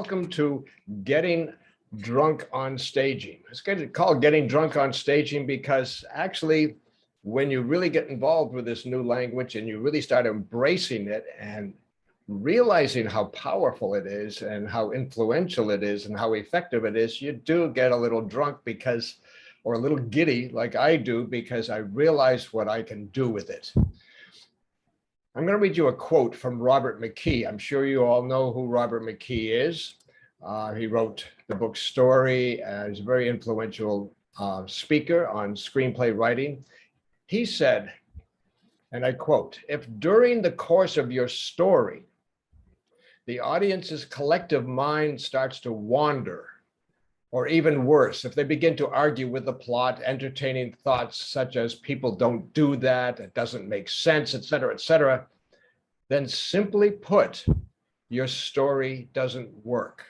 welcome to Getting Drunk on Staging. It's called Getting Drunk on Staging because actually, when you really get involved with this new language and you really start embracing it and realizing how powerful it is and how influential it is and how effective it is, you do get a little drunk because, or a little giddy like I do, because I realize what I can do with it. I'm going to read you a quote from Robert McKee. I'm sure you all know who Robert McKee is. He wrote the book Story. He's a very influential speaker on screenplay writing. He said, and I quote, "If during the course of your story, the audience's collective mind starts to wander, or even worse, if they begin to argue with the plot, entertaining thoughts such as people don't do that, it doesn't make sense, etc., then simply put, your story doesn't work."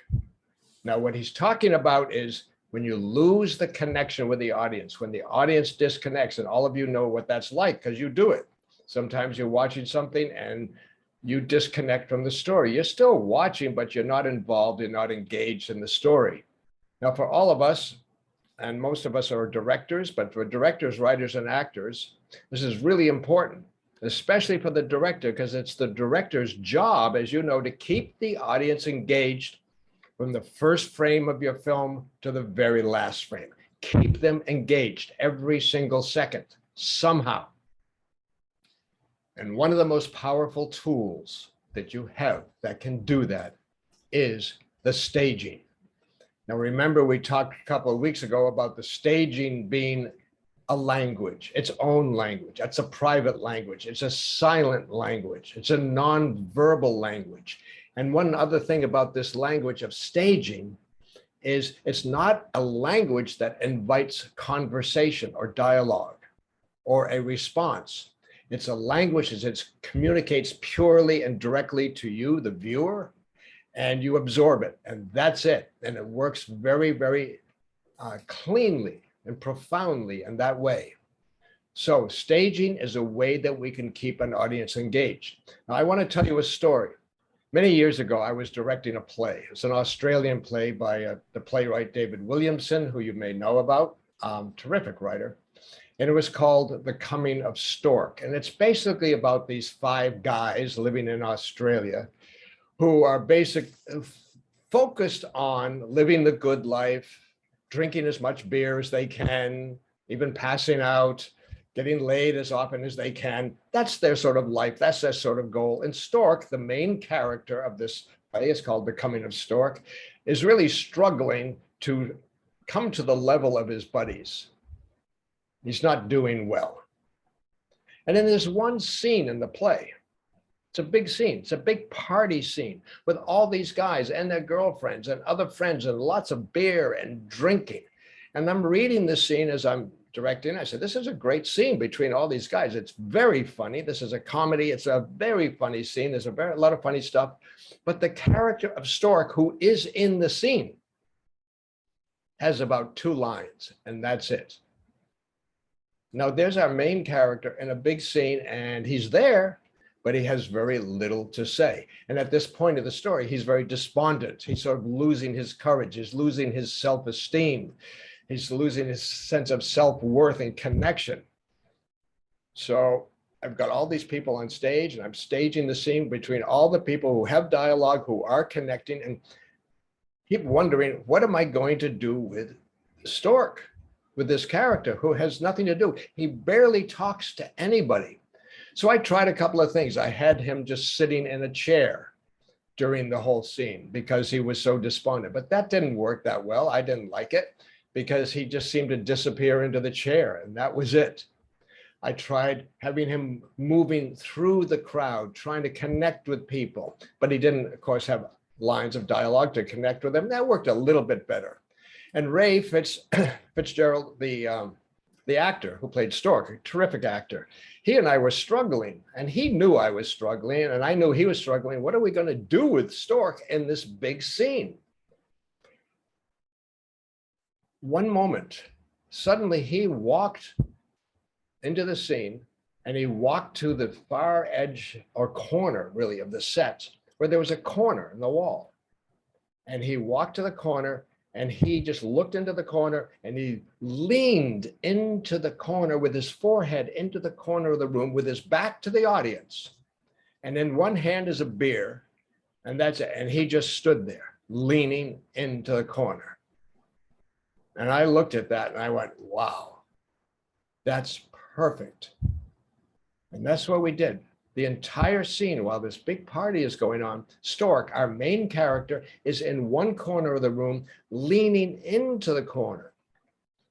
Now, what he's talking about is when you lose the connection with the audience, when the audience disconnects, and all of you know what that's like because you do it. Sometimes you're watching something and you disconnect from the story. You're still watching, but you're not involved, you're not engaged in the story. Now, for all of us, and most of us are directors, but for directors, writers, and actors, this is really important, especially for the director, because it's the director's job, as you know, to keep the audience engaged from the first frame of your film to the very last frame. Keep them engaged every single second, somehow. And one of the most powerful tools that you have that can do that is the staging. Now, remember, we talked a couple of weeks ago about the staging being a language, its own language. It's a private language. It's a silent language. It's a non-verbal language. And one other thing about this language of staging is it's not a language that invites conversation or dialogue or a response. It's a language that communicates purely and directly to you, the viewer, and you absorb it, and that's it. And it works very, very cleanly and profoundly in that way. So staging is a way that we can keep an audience engaged. Now, I want to tell you a story. Many years ago, I was directing a play. It's an Australian play by the playwright David Williamson, who you may know about, terrific writer. And it was called The Coming of Stork. And it's basically about these 5 guys living in Australia who are focused on living the good life, drinking as much beer as they can, even passing out, getting laid as often as they can. That's their sort of life. That's their sort of goal. And Stork, the main character of this play, is called The Coming of Stork, is really struggling to come to the level of his buddies. He's not doing well. And then there's one scene in the play. It's a big scene. It's a big party scene with all these guys and their girlfriends and other friends and lots of beer and drinking. And I'm reading this scene as I'm directing. I said, this is a great scene between all these guys. It's very funny. This is a comedy. It's a very funny scene. There's a lot of funny stuff. But the character of Stork, who is in the scene, has about 2 lines, and that's it. Now, there's our main character in a big scene, and he's there, but he has very little to say. And at this point of the story, he's very despondent. He's sort of losing his courage. He's losing his self-esteem. He's losing his sense of self-worth and connection. So I've got all these people on stage, and I'm staging the scene between all the people who have dialogue, who are connecting, and keep wondering, what am I going to do with Stork, with this character who has nothing to do? He barely talks to anybody. So I tried a couple of things. I had him just sitting in a chair during the whole scene because he was so despondent, but that didn't work that well. I didn't like it because he just seemed to disappear into the chair, and that was it. I tried having him moving through the crowd, trying to connect with people, but he didn't, of course, have lines of dialogue to connect with them. That worked a little bit better. And Ray Fitzgerald, the actor who played Stork, a terrific actor, he and I were struggling, and he knew I was struggling, and I knew he was struggling. What are we going to do with Stork in this big scene? One moment, suddenly he walked into the scene, and he walked to the far edge or corner, really, of the set, where there was a corner in the wall. and he walked to the corner and he just looked into the corner and he leaned into the corner with his forehead into the corner of the room with his back to the audience. And in one hand is a beer, and that's it. And he just stood there leaning into the corner. And I looked at that and I went, wow, that's perfect. And that's what we did. The entire scene, while this big party is going on, Stork, our main character, is in one corner of the room, leaning into the corner,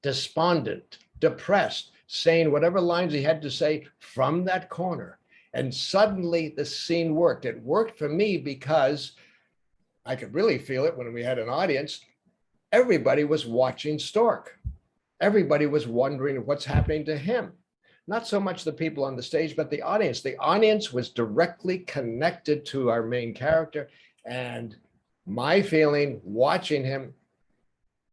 despondent, depressed, saying whatever lines he had to say from that corner. And suddenly the scene worked. It worked for me because I could really feel it when we had an audience. Everybody was watching Stork. Everybody was wondering what's happening to him. Not so much the people on the stage, but the audience. The audience was directly connected to our main character. And my feeling watching him,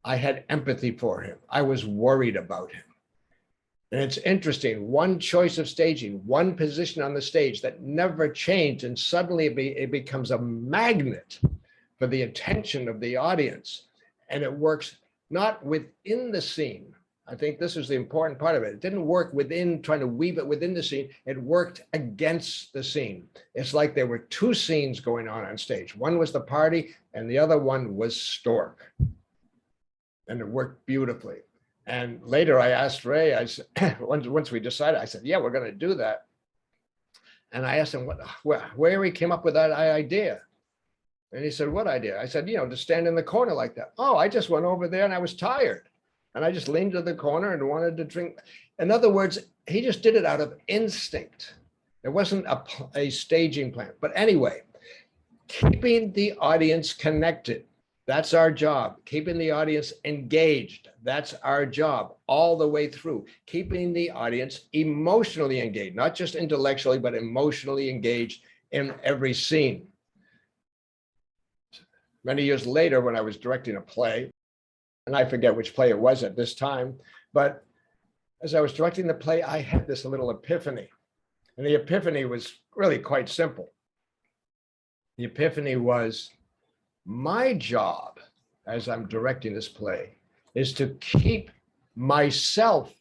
I had empathy for him. I was worried about him. And it's interesting, one choice of staging, one position on the stage that never changed, and suddenly it becomes a magnet for the attention of the audience. And it works not within the scene. I think this is the important part of it. It didn't work within, trying to weave it within the scene. It worked against the scene. It's like there were two scenes going on stage. One was the party and the other one was Stork. And it worked beautifully. And later I asked Ray, I said, once we decided, I said, yeah, we're going to do that. And I asked him where he came up with that idea. And he said, what idea? I said, to stand in the corner like that. Oh, I just went over there and I was tired. And I just leaned to the corner and wanted to drink. In other words, he just did it out of instinct. It wasn't a staging plan. But anyway, keeping the audience connected. That's our job. Keeping the audience engaged. That's our job all the way through. Keeping the audience emotionally engaged, not just intellectually, but emotionally engaged in every scene. Many years later, when I was directing a play, and I forget which play it was at this time, but as I was directing the play, I had this little epiphany. And the epiphany was really quite simple. The epiphany was, my job as I'm directing this play is to keep myself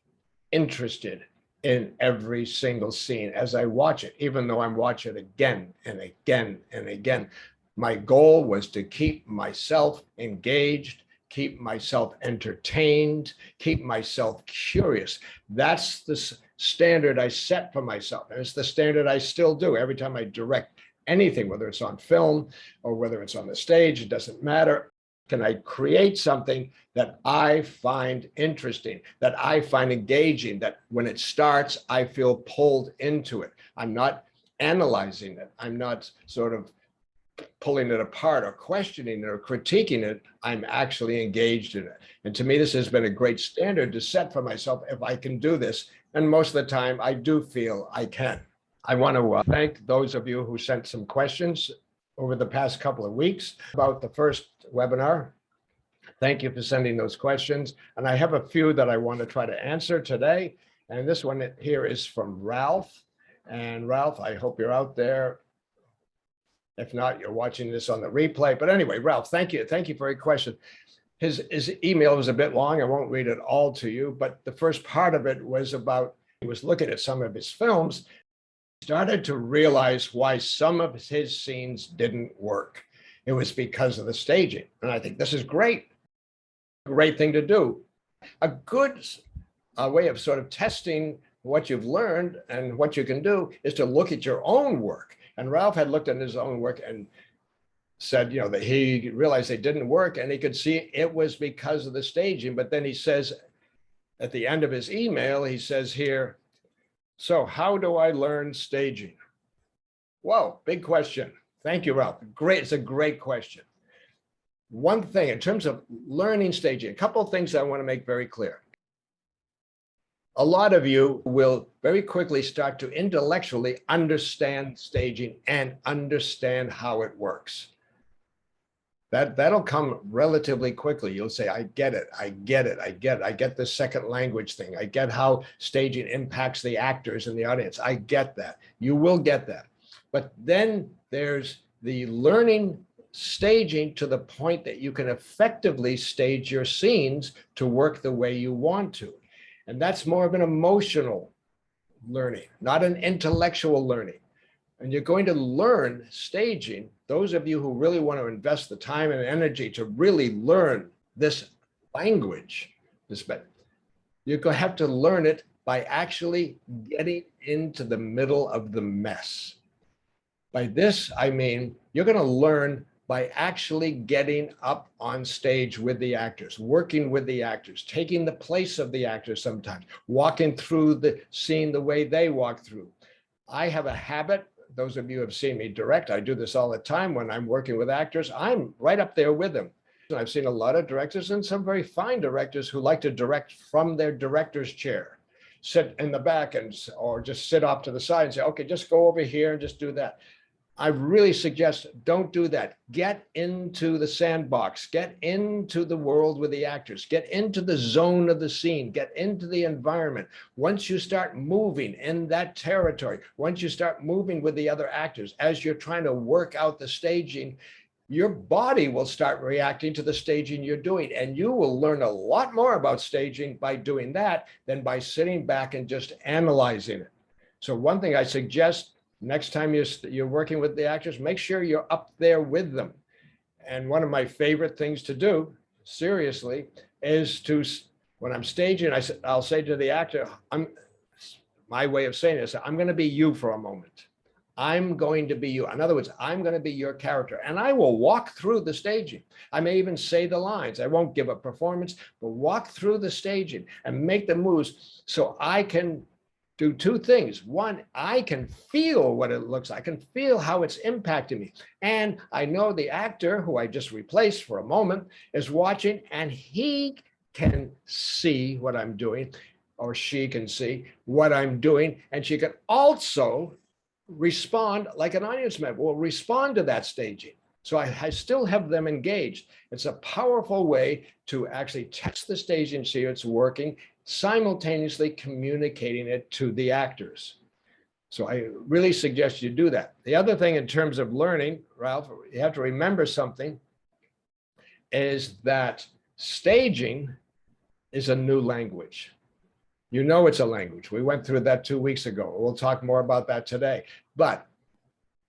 interested in every single scene as I watch it, even though I'm watching it again and again and again. My goal was to keep myself engaged, keep myself entertained, keep myself curious. That's the standard I set for myself. And it's the standard I still do every time I direct anything, whether it's on film or whether it's on the stage, it doesn't matter. Can I create something that I find interesting, that I find engaging, that when it starts, I feel pulled into it. I'm not analyzing it. I'm not sort of pulling it apart or questioning it or critiquing it. I'm actually engaged in it. And to me, this has been a great standard to set for myself if I can do this. And most of the time, I do feel I can. I want to thank those of you who sent some questions over the past couple of weeks about the first webinar. Thank you for sending those questions. And I have a few that I want to try to answer today. And this one here is from Ralph. And Ralph, I hope you're out there. If not, you're watching this on the replay. But anyway, Ralph, thank you. Thank you for your question. His email was a bit long. I won't read it all to you, but the first part of it was about, he was looking at some of his films, started to realize why some of his scenes didn't work. It was because of the staging. And I think this is great. Great thing to do. A good way of sort of testing what you've learned and what you can do is to look at your own work. And Ralph had looked at his own work and said, that he realized they didn't work and he could see it was because of the staging. But then he says at the end of his email, he says here, so how do I learn staging? Whoa, big question. Thank you, Ralph. Great. It's a great question. One thing in terms of learning staging, a couple of things I want to make very clear. A lot of you will very quickly start to intellectually understand staging and understand how it works. That'll come relatively quickly. You'll say, I get it, I get it, I get it. I get the second language thing. I get how staging impacts the actors and the audience. I get that. You will get that. But then there's the learning staging to the point that you can effectively stage your scenes to work the way you want to. And that's more of an emotional learning, not an intellectual learning. And you're going to learn staging. Those of you who really want to invest the time and energy to really learn this language, you're going to have to learn it by actually getting into the middle of the mess. By this, I mean, you're going to learn by actually getting up on stage with the actors, working with the actors, taking the place of the actors sometimes, walking through the scene the way they walk through. I have a habit, those of you who have seen me direct, I do this all the time when I'm working with actors, I'm right up there with them. I've seen a lot of directors and some very fine directors who like to direct from their director's chair, sit in the back or just sit off to the side and say, okay, just go over here and just do that. I really suggest don't do that. Get into the sandbox, get into the world with the actors, get into the zone of the scene, get into the environment. Once you start moving in that territory, once you start moving with the other actors, as you're trying to work out the staging, your body will start reacting to the staging you're doing. And you will learn a lot more about staging by doing that than by sitting back and just analyzing it. So one thing I suggest, next time you're working with the actors, make sure you're up there with them. And one of my favorite things to do, seriously, is to, when I'm staging, I'll say to the actor, my way of saying this, I'm going to be you for a moment. I'm going to be you. In other words, I'm going to be your character, and I will walk through the staging. I may even say the lines. I won't give a performance, but walk through the staging and make the moves so I can do two things. One, I can feel what it looks like. I can feel how it's impacting me. And I know the actor who I just replaced for a moment is watching, and he can see what I'm doing, or she can see what I'm doing. And she can also respond like an audience member will respond to that staging. So I still have them engaged. It's a powerful way to actually test the staging, see it's working, simultaneously communicating it to the actors. So I really suggest you do that. The other thing in terms of learning, Ralph, you have to remember something, is that staging is a new language. You know it's a language. We went through that 2 weeks ago. We'll talk more about that today. But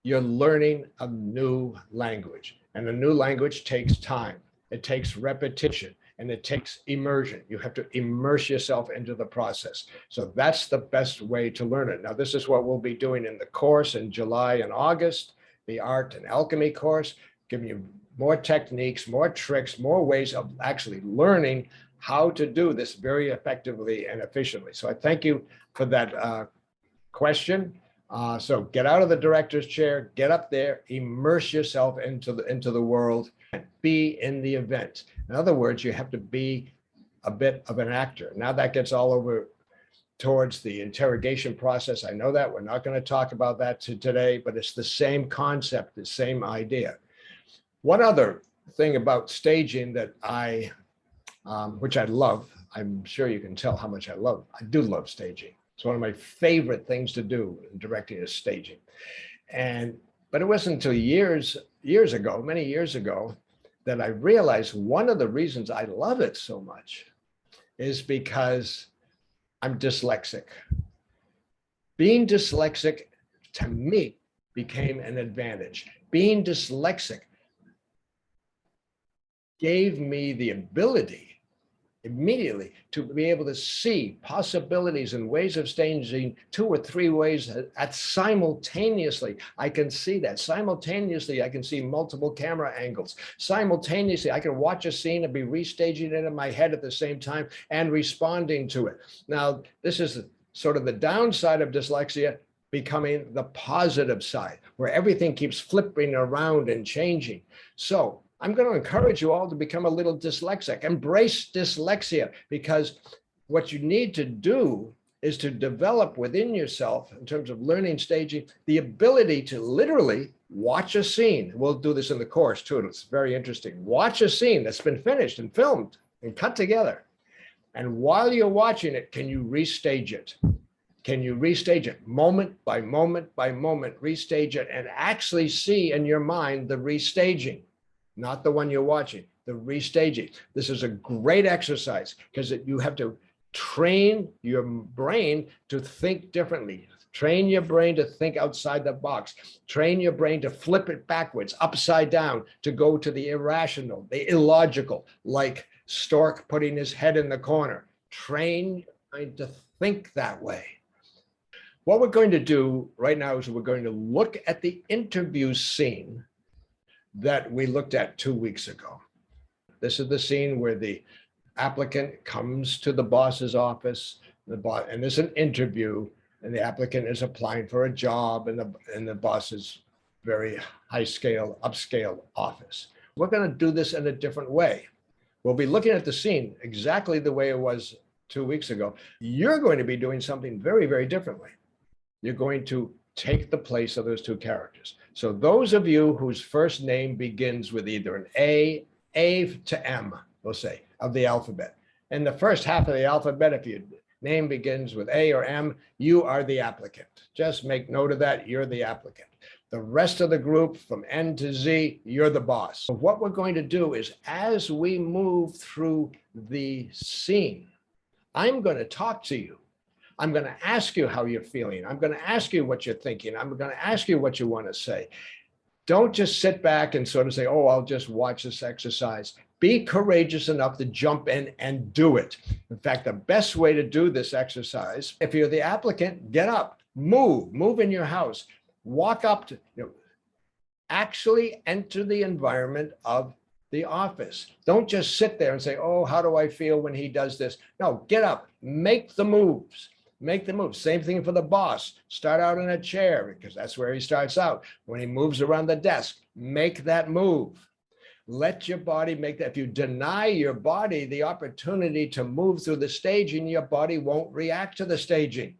you're learning a new language. And a new language takes time. It takes repetition. And it takes immersion. You have to immerse yourself into the process. So that's the best way to learn it. Now, this is what we'll be doing in the course in July and August, the Art and Alchemy course, giving you more techniques, more tricks, more ways of actually learning how to do this very effectively and efficiently. So I thank you for that question. So get out of the director's chair, get up there, immerse yourself into the world, and be in the event. In other words, you have to be a bit of an actor. Now that gets all over towards the interrogation process. I know that we're not going to talk about that today, but it's the same concept, the same idea. One other thing about staging that which I love, I'm sure you can tell how much I do love staging. It's one of my favorite things to do in directing is staging. But it wasn't until many years ago, that I realized one of the reasons I love it so much is because I'm dyslexic. Being dyslexic, to me, became an advantage. Being dyslexic gave me the ability immediately to be able to see possibilities and ways of staging 2 or 3 ways at simultaneously. I can see that. Simultaneously, I can see multiple camera angles. Simultaneously, I can watch a scene and be restaging it in my head at the same time and responding to it. Now, this is sort of the downside of dyslexia becoming the positive side, where everything keeps flipping around and changing. So I'm going to encourage you all to become a little dyslexic. Embrace dyslexia, because what you need to do is to develop within yourself, in terms of learning staging, the ability to literally watch a scene. We'll do this in the course too. It's very interesting. Watch a scene that's been finished and filmed and cut together. And while you're watching it, can you restage it? Can you restage it moment by moment by moment, restage it, and actually see in your mind the restaging? not the one you're watching, the restaging. This is a great exercise because you have to train your brain to think differently. Train your brain to think outside the box. Train your brain to flip it backwards, upside down, to go to the irrational, the illogical, like Stork putting his head in the corner. Train to think that way. What we're going to do right now is we're going to look at the interview scene that we looked at 2 weeks ago. This is the scene where the applicant comes to the boss's office, and there's an interview, and the applicant is applying for a job in the boss's very high-scale, upscale office. We're going to do this in a different way. We'll be looking at the scene exactly the way it was 2 weeks ago. You're going to be doing something very, very differently. You're going to take the place of those two characters. So those of you whose first name begins with either an A to M, we'll say, of the alphabet. In the first half of the alphabet, if your name begins with A or M, you are the applicant. Just make note of that, you're the applicant. The rest of the group from N to Z, you're the boss. So what we're going to do is, as we move through the scene, I'm going to talk to you. I'm going to ask you how you're feeling. I'm going to ask you what you're thinking. I'm going to ask you what you want to say. Don't just sit back and sort of say, oh, I'll just watch this exercise. Be courageous enough to jump in and do it. In fact, the best way to do this exercise, if you're the applicant, get up, move in your house, walk up to, actually enter the environment of the office. Don't just sit there and say, oh, how do I feel when he does this? No, get up, make the moves. Make the move. Same thing for the boss. Start out in a chair because that's where he starts out. When he moves around the desk, make that move. Let your body make that. If you deny your body the opportunity to move through the staging, your body won't react to the staging.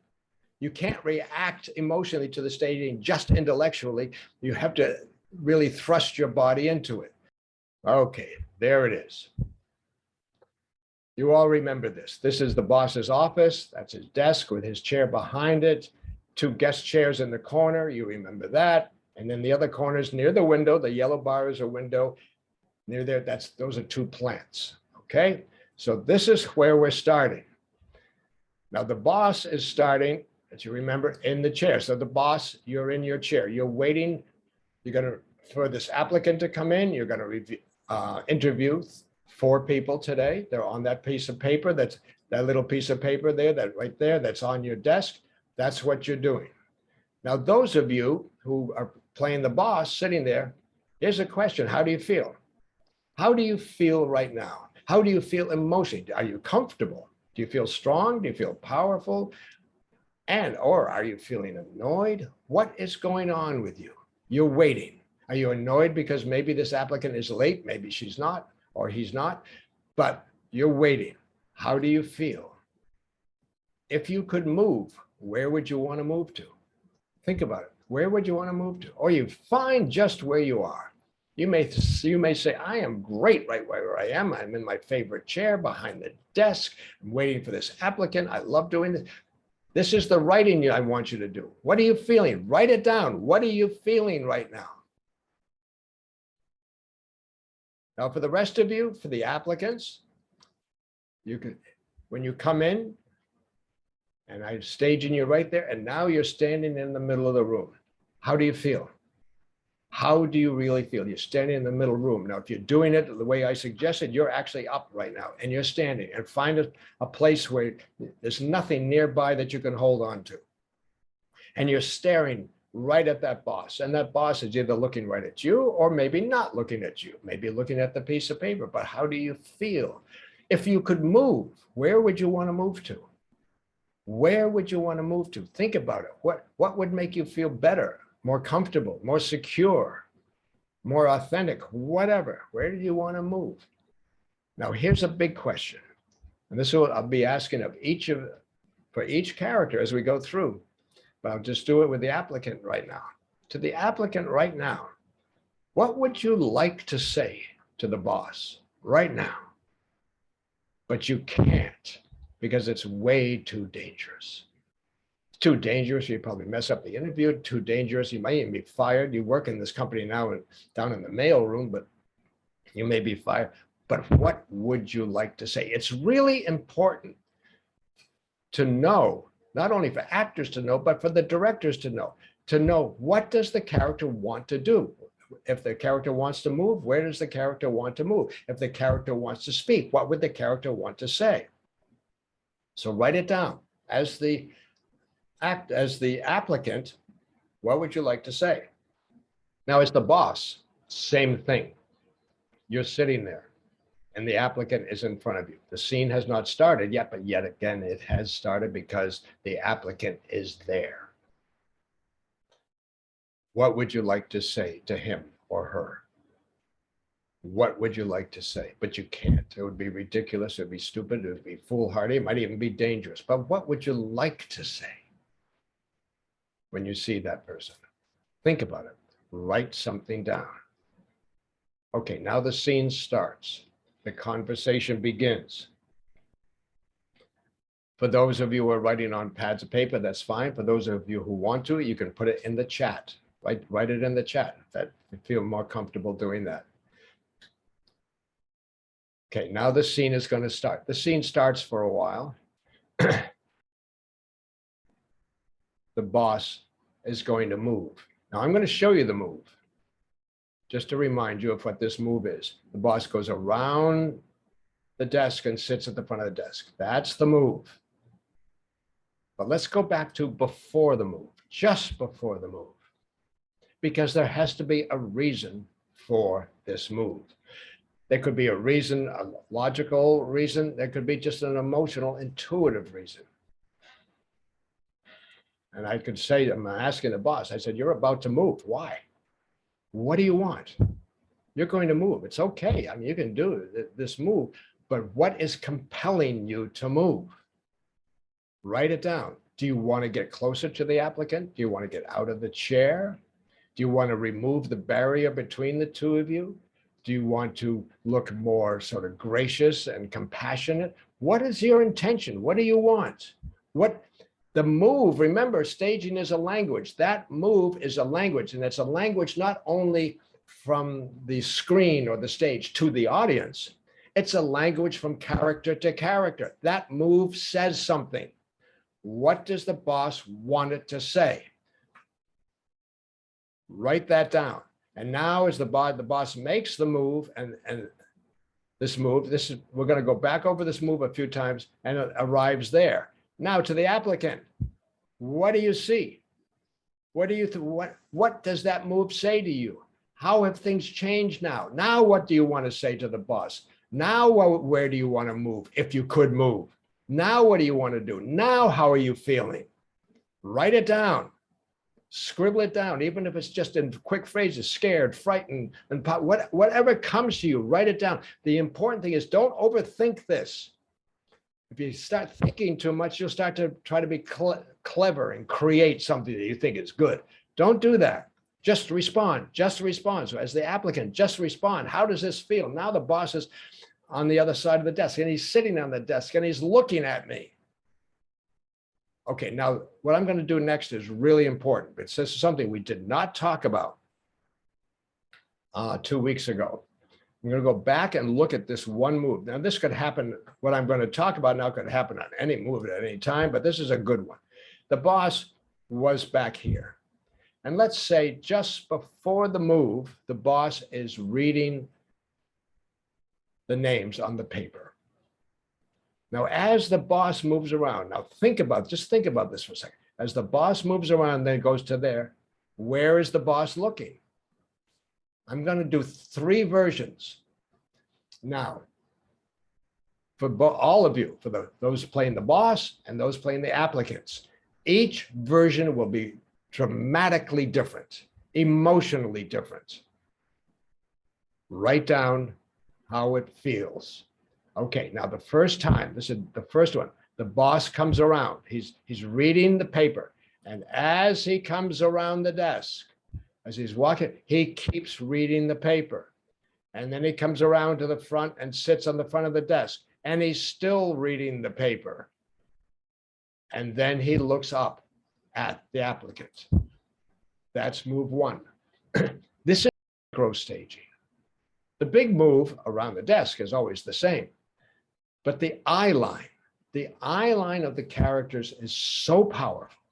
You can't react emotionally to the staging just intellectually. You have to really thrust your body into it. Okay, there it is. You all remember this. This is the boss's office. That's his desk with his chair behind it. 2 guest chairs in the corner. You remember that. And then the other corners near the window, the yellow bar is a window. Near there, those are 2 plants. Okay, so this is where we're starting. Now the boss is starting, as you remember, in the chair. So the boss, you're in your chair. You're waiting. You're going to, for this applicant to come in, you're going to review, interview 4 people today. They're on that piece of paper. That's that little piece of paper there, that right there, that's on your desk. That's what you're doing. Now, those of you who are playing the boss sitting there, here's a question. How do you feel? How do you feel right now? How do you feel emotionally? Are you comfortable? Do you feel strong? Do you feel powerful? Or are you feeling annoyed? What is going on with you? You're waiting. Are you annoyed because maybe this applicant is late? Maybe she's not, or he's not, but you're waiting. How do you feel? If you could move, where would you want to move to? Think about it. Where would you want to move to? Or you find just where you are. You may say, I am great right where I am. I'm in my favorite chair behind the desk. I'm waiting for this applicant. I love doing this. This is the writing I want you to do. What are you feeling? Write it down. What are you feeling right now? Now, for the rest of you, for the applicants, you can, when you come in, and I'm staging you right there, and now you're standing in the middle of the room. How do you feel? How do you really feel? You're standing in the middle room. Now, if you're doing it the way I suggested, you're actually up right now, and you're standing, and find a place where there's nothing nearby that you can hold on to. And you're staring right at that boss, and that boss is either looking right at you or maybe not looking at you, maybe looking at the piece of paper. But how do you feel? If you could move, where would you want to move to? Where would you want to move to? Think about it. What would make you feel better, more comfortable, more secure, more authentic, whatever? Where do you want to move? Now, here's a big question, and this is what I'll be asking of for each character as we go through. But I'll just do it with the applicant right now. To the applicant right now, what would you like to say to the boss right now? But you can't because it's way too dangerous. It's too dangerous. You probably mess up the interview. Too dangerous. You might even be fired. You work in this company now down in the mail room, but You may be fired, but what would you like to say? It's really important to know, not only for actors to know, but for the directors to know what does the character want to do? If the character wants to move, where does the character want to move? If the character wants to speak, what would the character want to say? So write it down. As the applicant, what would you like to say? Now, as the boss, same thing. You're sitting there and the applicant is in front of you. The scene has not started yet, but yet again, it has started because the applicant is there. What would you like to say to him or her? What would you like to say? But you can't. It would be ridiculous. It would be stupid. It would be foolhardy. It might even be dangerous. But what would you like to say when you see that person? Think about it. Write something down. Okay, now the scene starts. The conversation begins. For those of you who are writing on pads of paper, that's fine. For those of you who want to, you can put it in the chat. Write it in the chat if you feel more comfortable doing that. Okay, now the scene is going to start. The scene starts for a while. The boss is going to move. Now I'm going to show you the move, just to remind you of what this move is. The boss goes around the desk and sits at the front of the desk. That's the move. But let's go back to before the move, just before the move, because there has to be a reason for this move. There could be a reason, a logical reason. There could be just an emotional, intuitive reason. And I could say, I'm asking the boss, I said, you're about to move. Why? What do you want? You're going to move. It's okay. I mean, you can do this move, but what is compelling you to move? Write it down. Do you want to get closer to the applicant? Do you want to get out of the chair? Do you want to remove the barrier between the two of you? Do you want to look more sort of gracious and compassionate? What is your intention? What do you want? What the move, remember, staging is a language. That move is a language, and it's a language not only from the screen or the stage to the audience, it's a language from character to character. That move says something. What does the boss want it to say? Write that down. And now as the boss makes the move and this move, we're going to go back over this move a few times and it arrives there. Now to the applicant, what do you see? What does that move say to you? How have things changed now? Now what do you want to say to the boss? Now where do you want to move if you could move? Now what do you want to do? Now how are you feeling? Write it down. Scribble it down, even if it's just in quick phrases, scared, frightened, and whatever comes to you, write it down. The important thing is don't overthink this. If you start thinking too much, you'll start to try to be clever and create something that you think is good. Don't do that. Just respond, just respond. So as the applicant, just respond. How does this feel? Now the boss is on the other side of the desk and he's sitting on the desk and he's looking at me. Okay, now what I'm going to do next is really important. This is something we did not talk about 2 weeks ago. I'm going to go back and look at this one move. Now, this could happen, what I'm going to talk about now could happen on any move at any time, but this is a good one. The boss was back here. And let's say just before the move, the boss is reading the names on the paper. Now, as the boss moves around, now just think about this for a second. As the boss moves around, then goes to there, where is the boss looking? I'm going to do 3 versions. Now, for all of you, for those playing the boss and those playing the applicants, each version will be dramatically different, emotionally different. Write down how it feels. Okay, now the first time, this is the first one, the boss comes around, he's reading the paper, and as he comes around the desk, as he's walking, he keeps reading the paper. And then he comes around to the front and sits on the front of the desk, and he's still reading the paper. And then he looks up at the applicant. That's move 1. This is micro staging. The big move around the desk is always the same, but the eye line of the characters is so powerful.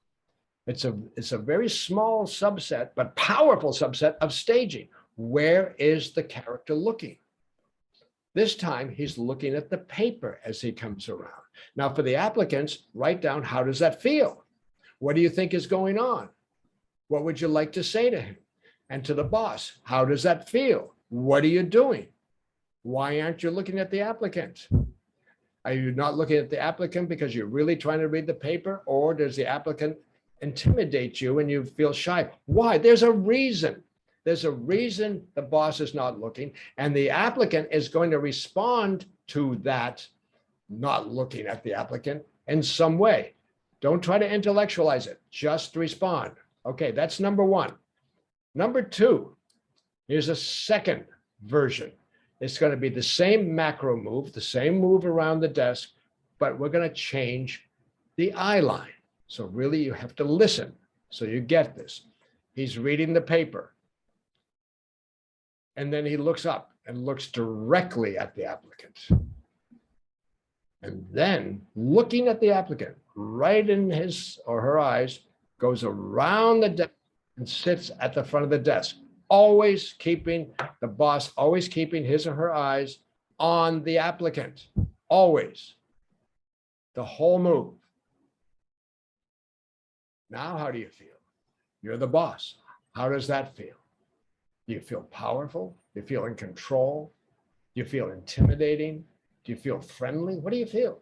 It's a very small subset, but powerful subset of staging. Where is the character looking? This time he's looking at the paper as he comes around. Now for the applicants, write down, how does that feel? What do you think is going on? What would you like to say to him? And to the boss, how does that feel? What are you doing? Why aren't you looking at the applicant? Are you not looking at the applicant because you're really trying to read the paper, or does the applicant intimidate you and you feel shy? Why? There's a reason. There's a reason the boss is not looking, and the applicant is going to respond to that not looking at the applicant in some way. Don't try to intellectualize it, just respond. Okay, that's number one. Number two, here's a second version. It's going to be the same macro move, the same move around the desk, but we're going to change the eye line. So really you have to listen so you get this. He's reading the paper. And then he looks up and looks directly at the applicant. And then looking at the applicant right in his or her eyes, goes around the desk and sits at the front of the desk, always keeping the boss, always keeping his or her eyes on the applicant, always, the whole move. Now, how do you feel? You're the boss. How does that feel? Do you feel powerful? Do you feel in control? Do you feel intimidating? Do you feel friendly? What do you feel?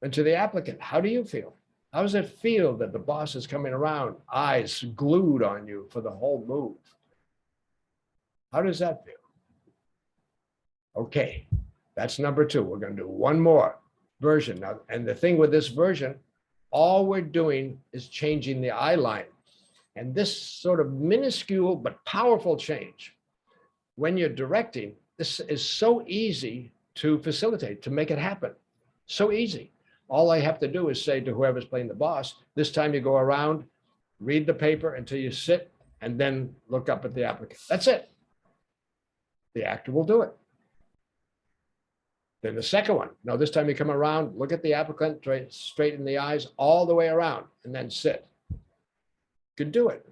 And to the applicant, how do you feel? How does it feel that the boss is coming around, eyes glued on you for the whole move? How does that feel? Okay, that's number two. We're going to do one more version now. And the thing with this version, all we're doing is changing the eye line. And this sort of minuscule but powerful change, when you're directing, this is so easy to facilitate, to make it happen. So easy. All I have to do is say to whoever's playing the boss, this time you go around, read the paper until you sit, and then look up at the applicant. That's it. The actor will do it. Then the second one, now this time you come around, look at the applicant, straight in the eyes, all the way around, and then sit. You can do it.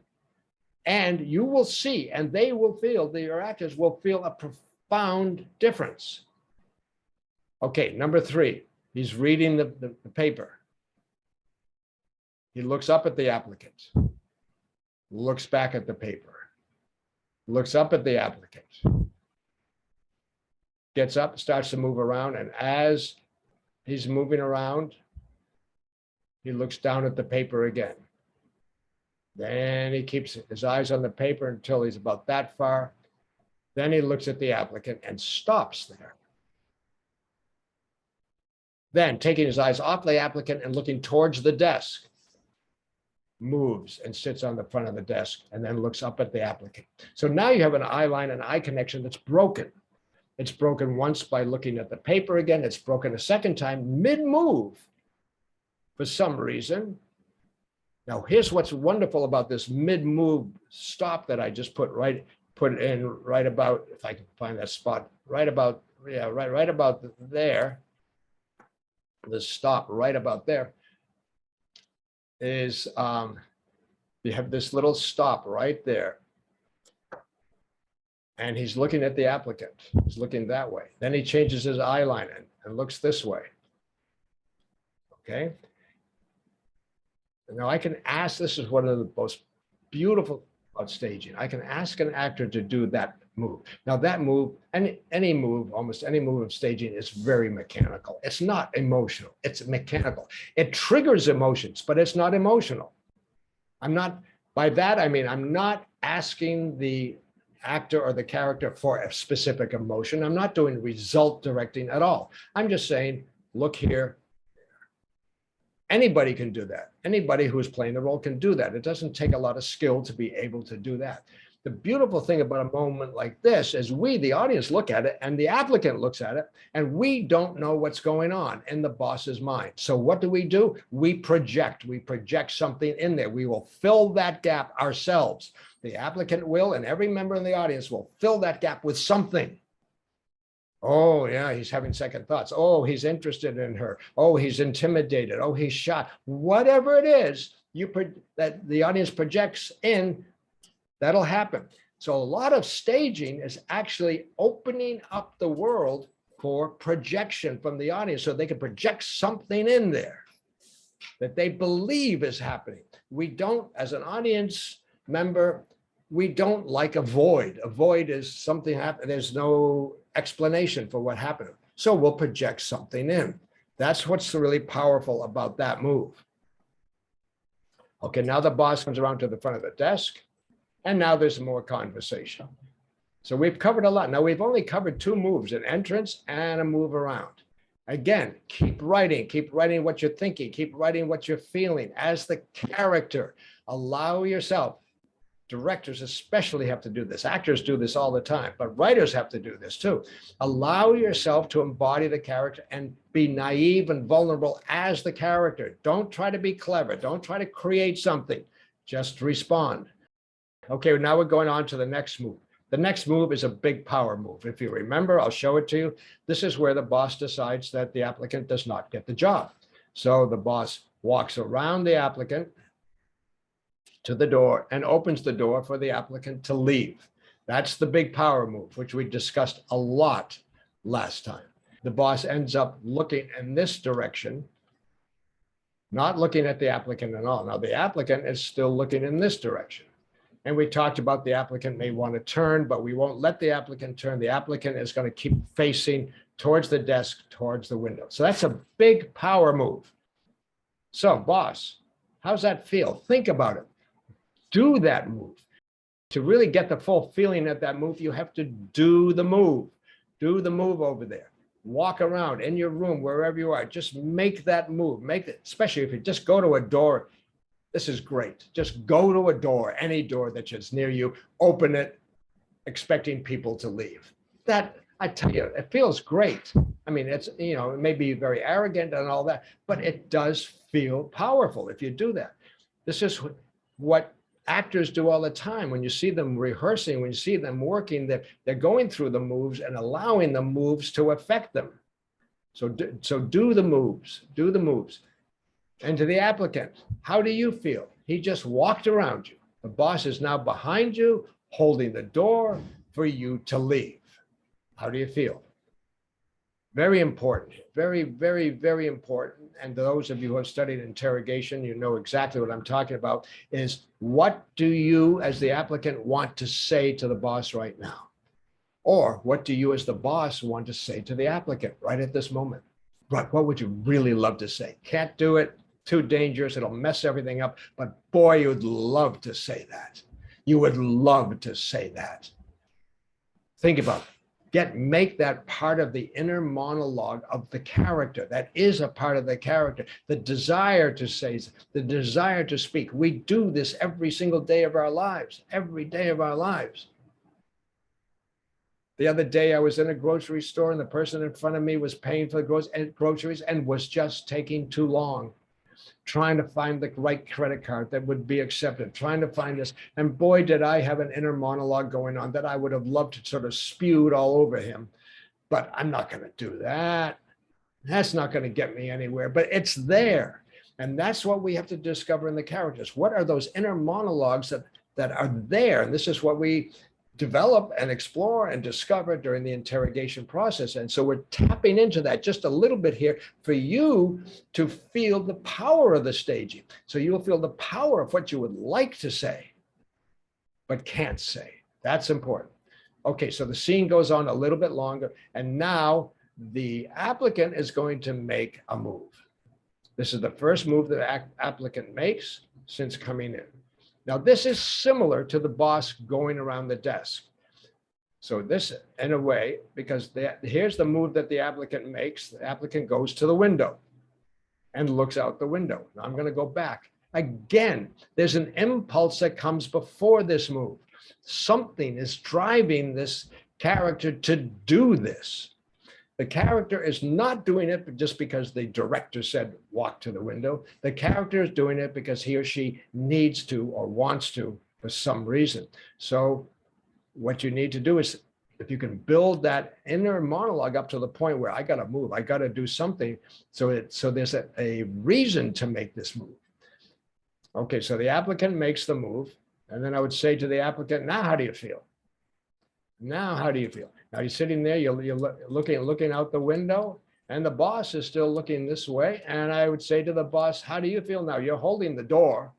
And you will see, and they will feel, your actors will feel a profound difference. Okay, number three, he's reading the paper. He looks up at the applicant, looks back at the paper, looks up at the applicant, gets up, starts to move around, and as he's moving around, he looks down at the paper again. Then he keeps his eyes on the paper until he's about that far. Then he looks at the applicant and stops there. Then, taking his eyes off the applicant and looking towards the desk, moves and sits on the front of the desk and then looks up at the applicant. So now you have an eye line and eye connection that's broken. It's broken once by looking at the paper again. It's broken a second time mid-move for some reason. Now, here's what's wonderful about this mid-move stop that I just put in right about, if I can find that spot, right about there. The stop right about there is you have this little stop right there. And he's looking at the applicant. He's looking that way. Then he changes his eye line and looks this way. Okay. Now I can ask, this is one of the most beautiful about staging. I can ask an actor to do that move. Now that move, any move, almost any move of staging is very mechanical. It's not emotional, it's mechanical. It triggers emotions, but it's not emotional. By that I mean, I'm not asking the actor or the character for a specific emotion. I'm not doing result directing at all. I'm just saying, look here. Anybody can do that. Anybody who is playing the role can do that. It doesn't take a lot of skill to be able to do that. The beautiful thing about a moment like this is we, the audience, look at it and the applicant looks at it and we don't know what's going on in the boss's mind. So what do? We project something in there. We will fill that gap ourselves. The applicant will, and every member in the audience will fill that gap with something. Oh, yeah, he's having second thoughts. Oh, he's interested in her. Oh, he's intimidated. Oh, he's shot. Whatever it is that the audience projects in, that'll happen. So a lot of staging is actually opening up the world for projection from the audience so they can project something in there that they believe is happening. We don't, as an audience member, we don't like a void. A void is something happened. There's no explanation for what happened. So we'll project something in. That's what's really powerful about that move. Okay, now the boss comes around to the front of the desk, and now there's more conversation. So we've covered a lot. Now we've only covered two moves, an entrance and a move around. Again, keep writing what you're thinking, keep writing what you're feeling as the character. Allow yourself, directors especially have to do this. Actors do this all the time, but writers have to do this too. Allow yourself to embody the character and be naive and vulnerable as the character. Don't try to be clever. Don't try to create something. Just respond. Okay, now we're going on to the next move. The next move is a big power move. If you remember, I'll show it to you. This is where the boss decides that the applicant does not get the job. So the boss walks around the applicant to the door and opens the door for the applicant to leave. That's the big power move, which we discussed a lot last time. The boss ends up looking in this direction, not looking at the applicant at all. Now the applicant is still looking in this direction. And we talked about the applicant may want to turn, but we won't let the applicant turn. The applicant is going to keep facing towards the desk, towards the window. So that's a big power move. So boss, how's that feel? Think about it. Do that move. To really get the full feeling of that move, you have to do the move. Do the move over there. Walk around in your room, wherever you are. Just make that move. Make it, especially if you just go to a door. This is great. Just go to a door, any door that's just near you, open it, expecting people to leave. That, I tell you, it feels great. I mean, it's, it may be very arrogant and all that, but it does feel powerful if you do that. This is what actors do all the time. When you see them rehearsing, when you see them working, they're going through the moves and allowing the moves to affect them. So do the moves, do the moves. And to the applicant, how do you feel? He just walked around you. The boss is now behind you, holding the door for you to leave. How do you feel? Very important, very, very, very important. And those of you who have studied interrogation, you know exactly what I'm talking about, is what do you as the applicant want to say to the boss right now? Or what do you as the boss want to say to the applicant right at this moment? Right, what would you really love to say? Can't do it. Too dangerous, it'll mess everything up. But boy, you'd love to say that. You would love to say that. Think about it. Make that part of the inner monologue of the character. That is a part of the character. The desire to say, the desire to speak. We do this every single day of our lives, every day of our lives. The other day, I was in a grocery store and the person in front of me was paying for the groceries and was just taking too long, trying to find the right credit card that would be accepted, trying to find this. And boy, did I have an inner monologue going on that I would have loved to sort of spewed all over him. But I'm not going to do that. That's not going to get me anywhere, but it's there. And that's what we have to discover in the characters. What are those inner monologues that are there? And this is what we develop and explore and discover during the interrogation process. And so we're tapping into that just a little bit here for you to feel the power of the staging. So you'll feel the power of what you would like to say, but can't say. That's important. Okay, so the scene goes on a little bit longer, and now the applicant is going to make a move. This is the first move the applicant makes since coming in. Now, this is similar to the boss going around the desk. So this, in a way, because here's the move that the applicant makes. The applicant goes to the window and looks out the window. Now I'm going to go back. Again, there's an impulse that comes before this move. Something is driving this character to do this. The character is not doing it just because the director said, walk to the window. The character is doing it because he or she needs to or wants to for some reason. So what you need to do is if you can build that inner monologue up to the point where I got to move, I got to do something, so there's a reason to make this move. Okay, so the applicant makes the move, and then I would say to the applicant, now how do you feel? Now how do you feel? Now you're sitting there, you're looking out the window, and the boss is still looking this way, and I would say to the boss, how do you feel now? You're holding the door.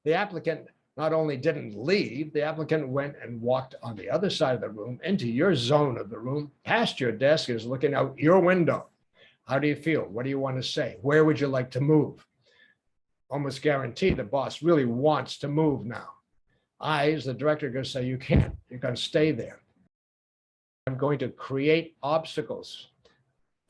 The applicant not only didn't leave, the applicant went and walked on the other side of the room into your zone of the room, past your desk, is looking out your window. How do you feel? What do you want to say? Where would you like to move? Almost guaranteed the boss really wants to move now. I, as the director, going to say, you can't. You're going to stay there. I'm going to create obstacles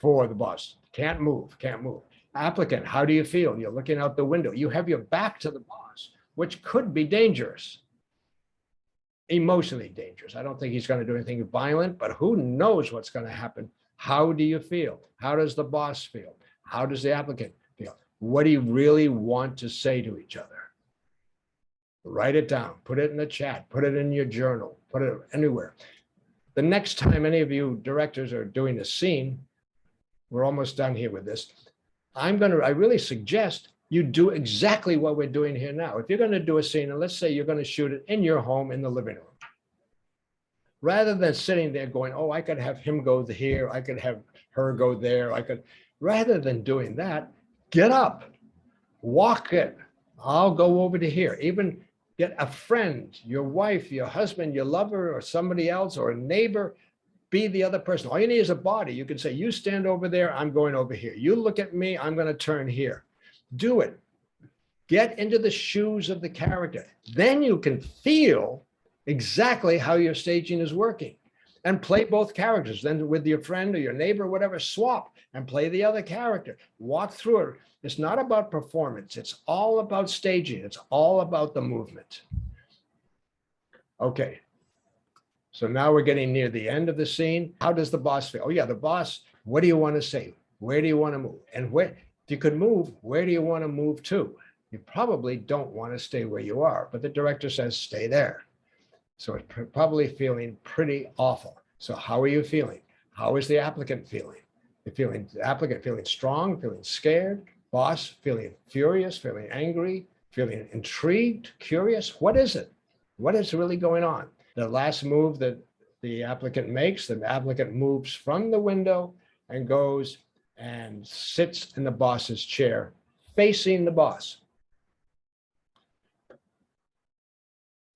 for the boss. Can't move, can't move. Applicant, how do you feel? You're looking out the window. You have your back to the boss, which could be dangerous, emotionally dangerous. I don't think he's going to do anything violent, but who knows what's going to happen. How do you feel? How does the boss feel? How does the applicant feel? What do you really want to say to each other? Write it down, put it in the chat, put it in your journal, put it anywhere. The next time any of you directors are doing a scene, we're almost done here with this. I really suggest you do exactly what we're doing here now. If you're going to do a scene, and let's say you're going to shoot it in your home in the living room, rather than sitting there going, oh, I could have him go here, I could have her go there, rather than doing that, get up, walk it. I'll go over to here. Even get a friend, your wife, your husband, your lover, or somebody else, or a neighbor. Be the other person. All you need is a body. You can say, you stand over there, I'm going over here. You look at me, I'm going to turn here. Do it. Get into the shoes of the character. Then you can feel exactly how your staging is working and play both characters. Then with your friend or your neighbor, or whatever, swap and play the other character. Walk through it. It's not about performance. It's all about staging. It's all about the movement. Okay. So now we're getting near the end of the scene. How does the boss feel? Oh yeah, the boss, what do you want to say? Where do you want to move? And where, if you could move, where do you want to move to? You probably don't want to stay where you are, but the director says, stay there. So it's probably feeling pretty awful. So how are you feeling? How is the applicant feeling? The applicant feeling strong, feeling scared, boss feeling furious, feeling angry, feeling intrigued, curious. What is it? What is really going on? The last move that the applicant makes, the applicant moves from the window and goes and sits in the boss's chair, facing the boss.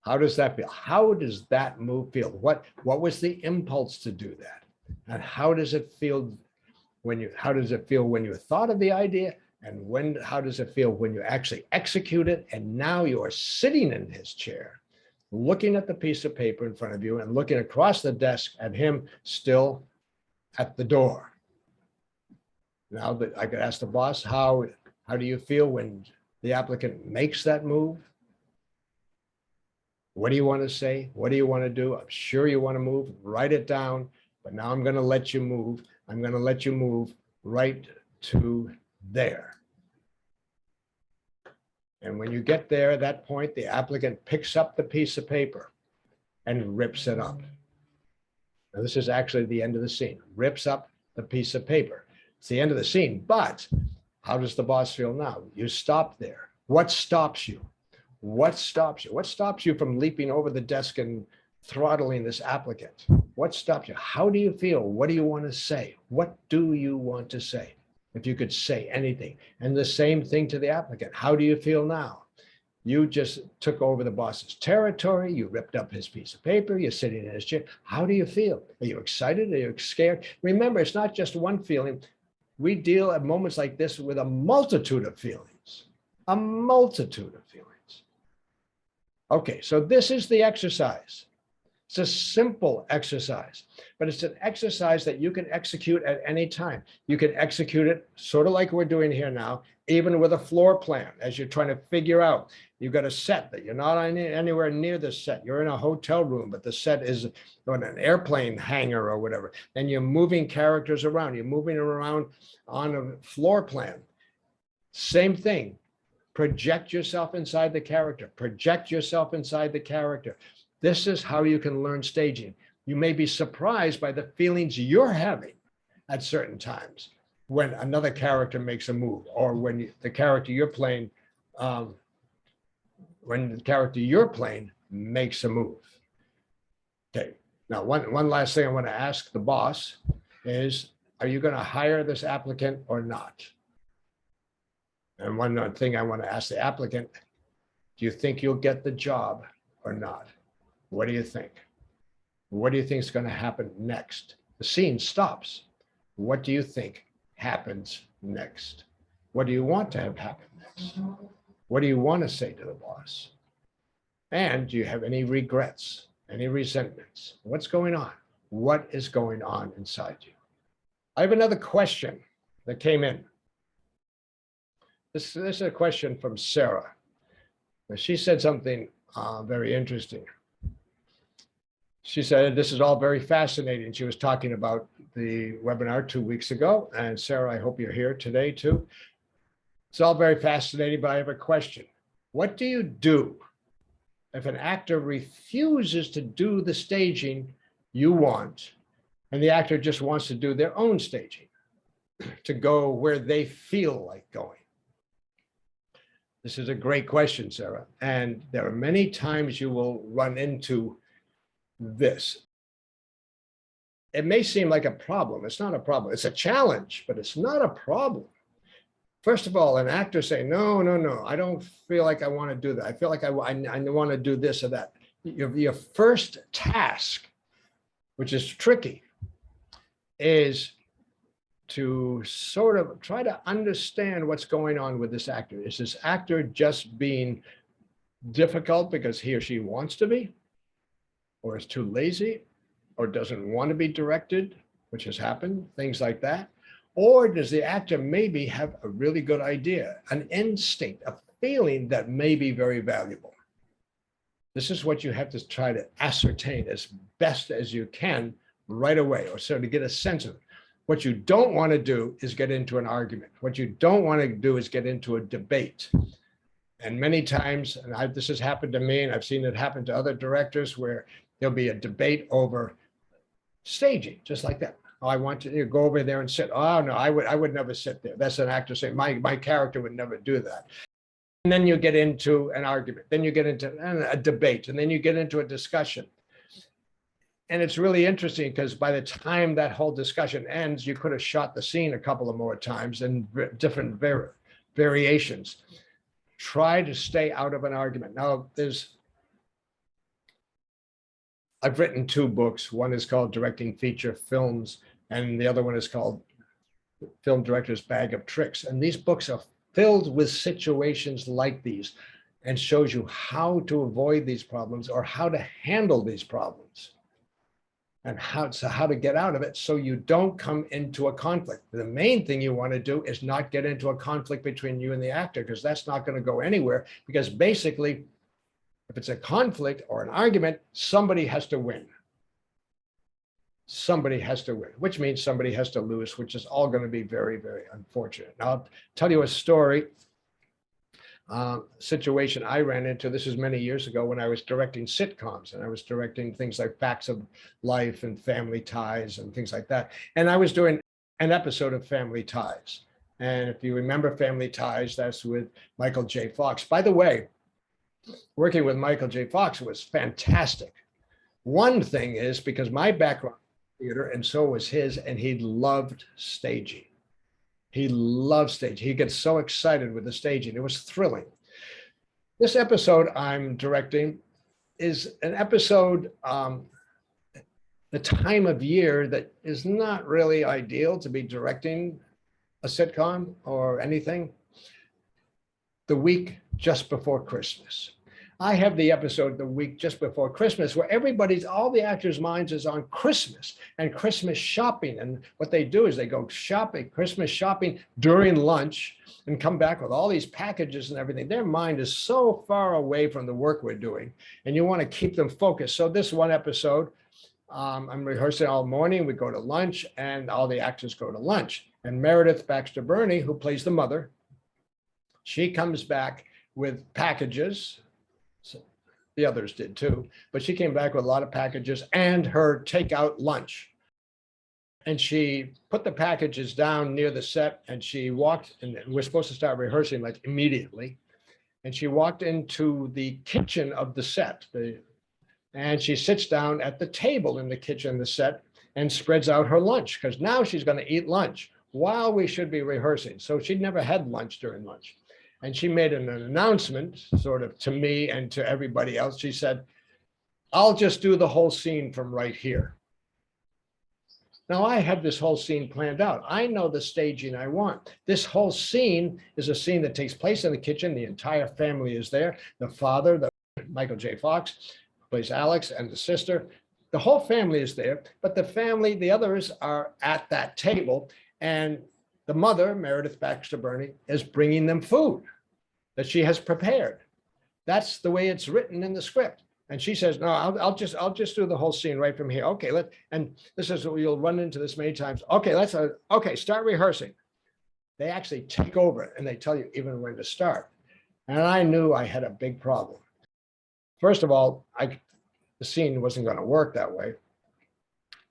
How does that feel? How does that move feel? What was the impulse to do that? And how does it feel when you thought of the idea? And how does it feel when you actually execute it? And now you are sitting in his chair, looking at the piece of paper in front of you and looking across the desk at him still at the door. Now that I could ask the boss, how do you feel when the applicant makes that move? What do you want to say? What do you want to do? I'm sure you want to move. Write it down. But now I'm going to let you move. I'm going to let you move right to there. And when you get there, at that point, the applicant picks up the piece of paper and rips it up. Now, this is actually the end of the scene. Rips up the piece of paper. It's the end of the scene, but how does the boss feel now? You stop there. What stops you? What stops you? What stops you from leaping over the desk and throttling this applicant? What stops you? How do you feel? What do you want to say? What do you want to say? If you could say anything. And the same thing to the applicant. How do you feel now? You just took over the boss's territory. You ripped up his piece of paper. You're sitting in his chair. How do you feel? Are you excited? Are you scared? Remember, it's not just one feeling. We deal at moments like this with a multitude of feelings. A multitude of feelings. Okay, so this is the exercise. It's a simple exercise, but it's an exercise that you can execute at any time. You can execute it sort of like we're doing here now, even with a floor plan, as you're trying to figure out. You've got a set that you're not anywhere near the set. You're in a hotel room, but the set is on an airplane hangar or whatever. And you're moving characters around. You're moving around on a floor plan. Same thing. Project yourself inside the character. Project yourself inside the character. This is how you can learn staging. You may be surprised by the feelings you're having at certain times when another character makes a move, or when the character you're playing, makes a move. Okay. Now, one last thing I want to ask the boss is, are you going to hire this applicant or not? And one other thing I want to ask the applicant, do you think you'll get the job or not? What do you think? What do you think is going to happen next? The scene stops. What do you think happens next? What do you want to have happen next? What do you want to say to the boss? And do you have any regrets, any resentments? What's going on? What is going on inside you? I have another question that came in. This is a question from Sarah. She said something very interesting. She said, this is all very fascinating. She was talking about the webinar 2 weeks ago. And Sarah, I hope you're here today too. It's all very fascinating, but I have a question. What do you do if an actor refuses to do the staging you want, and the actor just wants to do their own staging, to go where they feel like going? This is a great question, Sarah. And there are many times you will run into this. It may seem like a problem. It's not a problem. It's a challenge, but it's not a problem. First of all, an actor saying, no, I don't feel like I want to do that. I feel like I want to do this or that. Your first task, which is tricky, is to sort of try to understand what's going on with this actor. Is this actor just being difficult because he or she wants to be, or is too lazy, or doesn't want to be directed, which has happened, things like that? Or does the actor maybe have a really good idea, an instinct, a feeling that may be very valuable? This is what you have to try to ascertain as best as you can right away, or sort of get a sense of it. What you don't want to do is get into an argument. What you don't want to do is get into a debate. And many times, and this has happened to me, and I've seen it happen to other directors, where there'll be a debate over staging, just like that. Oh, I want to go over there and sit. Oh no, I would never sit there. That's an actor saying, my character would never do that. And then you get into an argument. Then you get into a debate, and then you get into a discussion. And it's really interesting because by the time that whole discussion ends, you could have shot the scene a couple of more times in different variations. Try to stay out of an argument. Now, I've written 2 books. One is called Directing Feature Films, and the other one is called Film Director's Bag of Tricks. And these books are filled with situations like these and shows you how to avoid these problems or how to handle these problems and how to get out of it so you don't come into a conflict. The main thing you want to do is not get into a conflict between you and the actor, because that's not going to go anywhere, because basically, if it's a conflict or an argument, somebody has to win. Somebody has to win, which means somebody has to lose, which is all going to be very, very unfortunate. Now, I'll tell you a story, situation I ran into. This is many years ago when I was directing sitcoms, and I was directing things like Facts of Life and Family Ties and things like that. And I was doing an episode of Family Ties. And if you remember Family Ties, that's with Michael J. Fox. By the way, working with Michael J. Fox was fantastic. One thing is because my background in theater, and so was his, and he loved staging. He loved staging. He gets so excited with the staging. It was thrilling. This episode I'm directing is an episode, the time of year that is not really ideal to be directing a sitcom or anything. The week just before Christmas. I have the episode the week just before Christmas where all the actors' minds is on Christmas and Christmas shopping. And what they do is they go shopping, Christmas shopping during lunch, and come back with all these packages and everything. Their mind is so far away from the work we're doing, and you want to keep them focused. So this one episode, I'm rehearsing all morning. We go to lunch, and all the actors go to lunch. And Meredith Baxter Birney, who plays the mother, she comes back with packages. The others did too, but she came back with a lot of packages and her takeout lunch. And she put the packages down near the set and she walked, and we're supposed to start rehearsing like immediately. And she walked into the kitchen of the set. And she sits down at the table in the kitchen, the set, and spreads out her lunch because now she's going to eat lunch while we should be rehearsing. So she'd never had lunch during lunch. And she made an announcement sort of to me and to everybody else. She said, I'll just do the whole scene from right here. Now I have this whole scene planned out. I know the staging I want. This whole scene is a scene that takes place in the kitchen. The entire family is there. The father, Michael J. Fox, plays Alex, and the sister. The whole family is there, but the family, the others are at that table, and the mother, Meredith Baxter Birney, is bringing them food that she has prepared. That's the way it's written in the script. And she says, no, I'll just do the whole scene right from here. Okay, and this is, you'll run into this many times. Okay, okay, start rehearsing. They actually take over and they tell you even when to start. And I knew I had a big problem. First of all, the scene wasn't going to work that way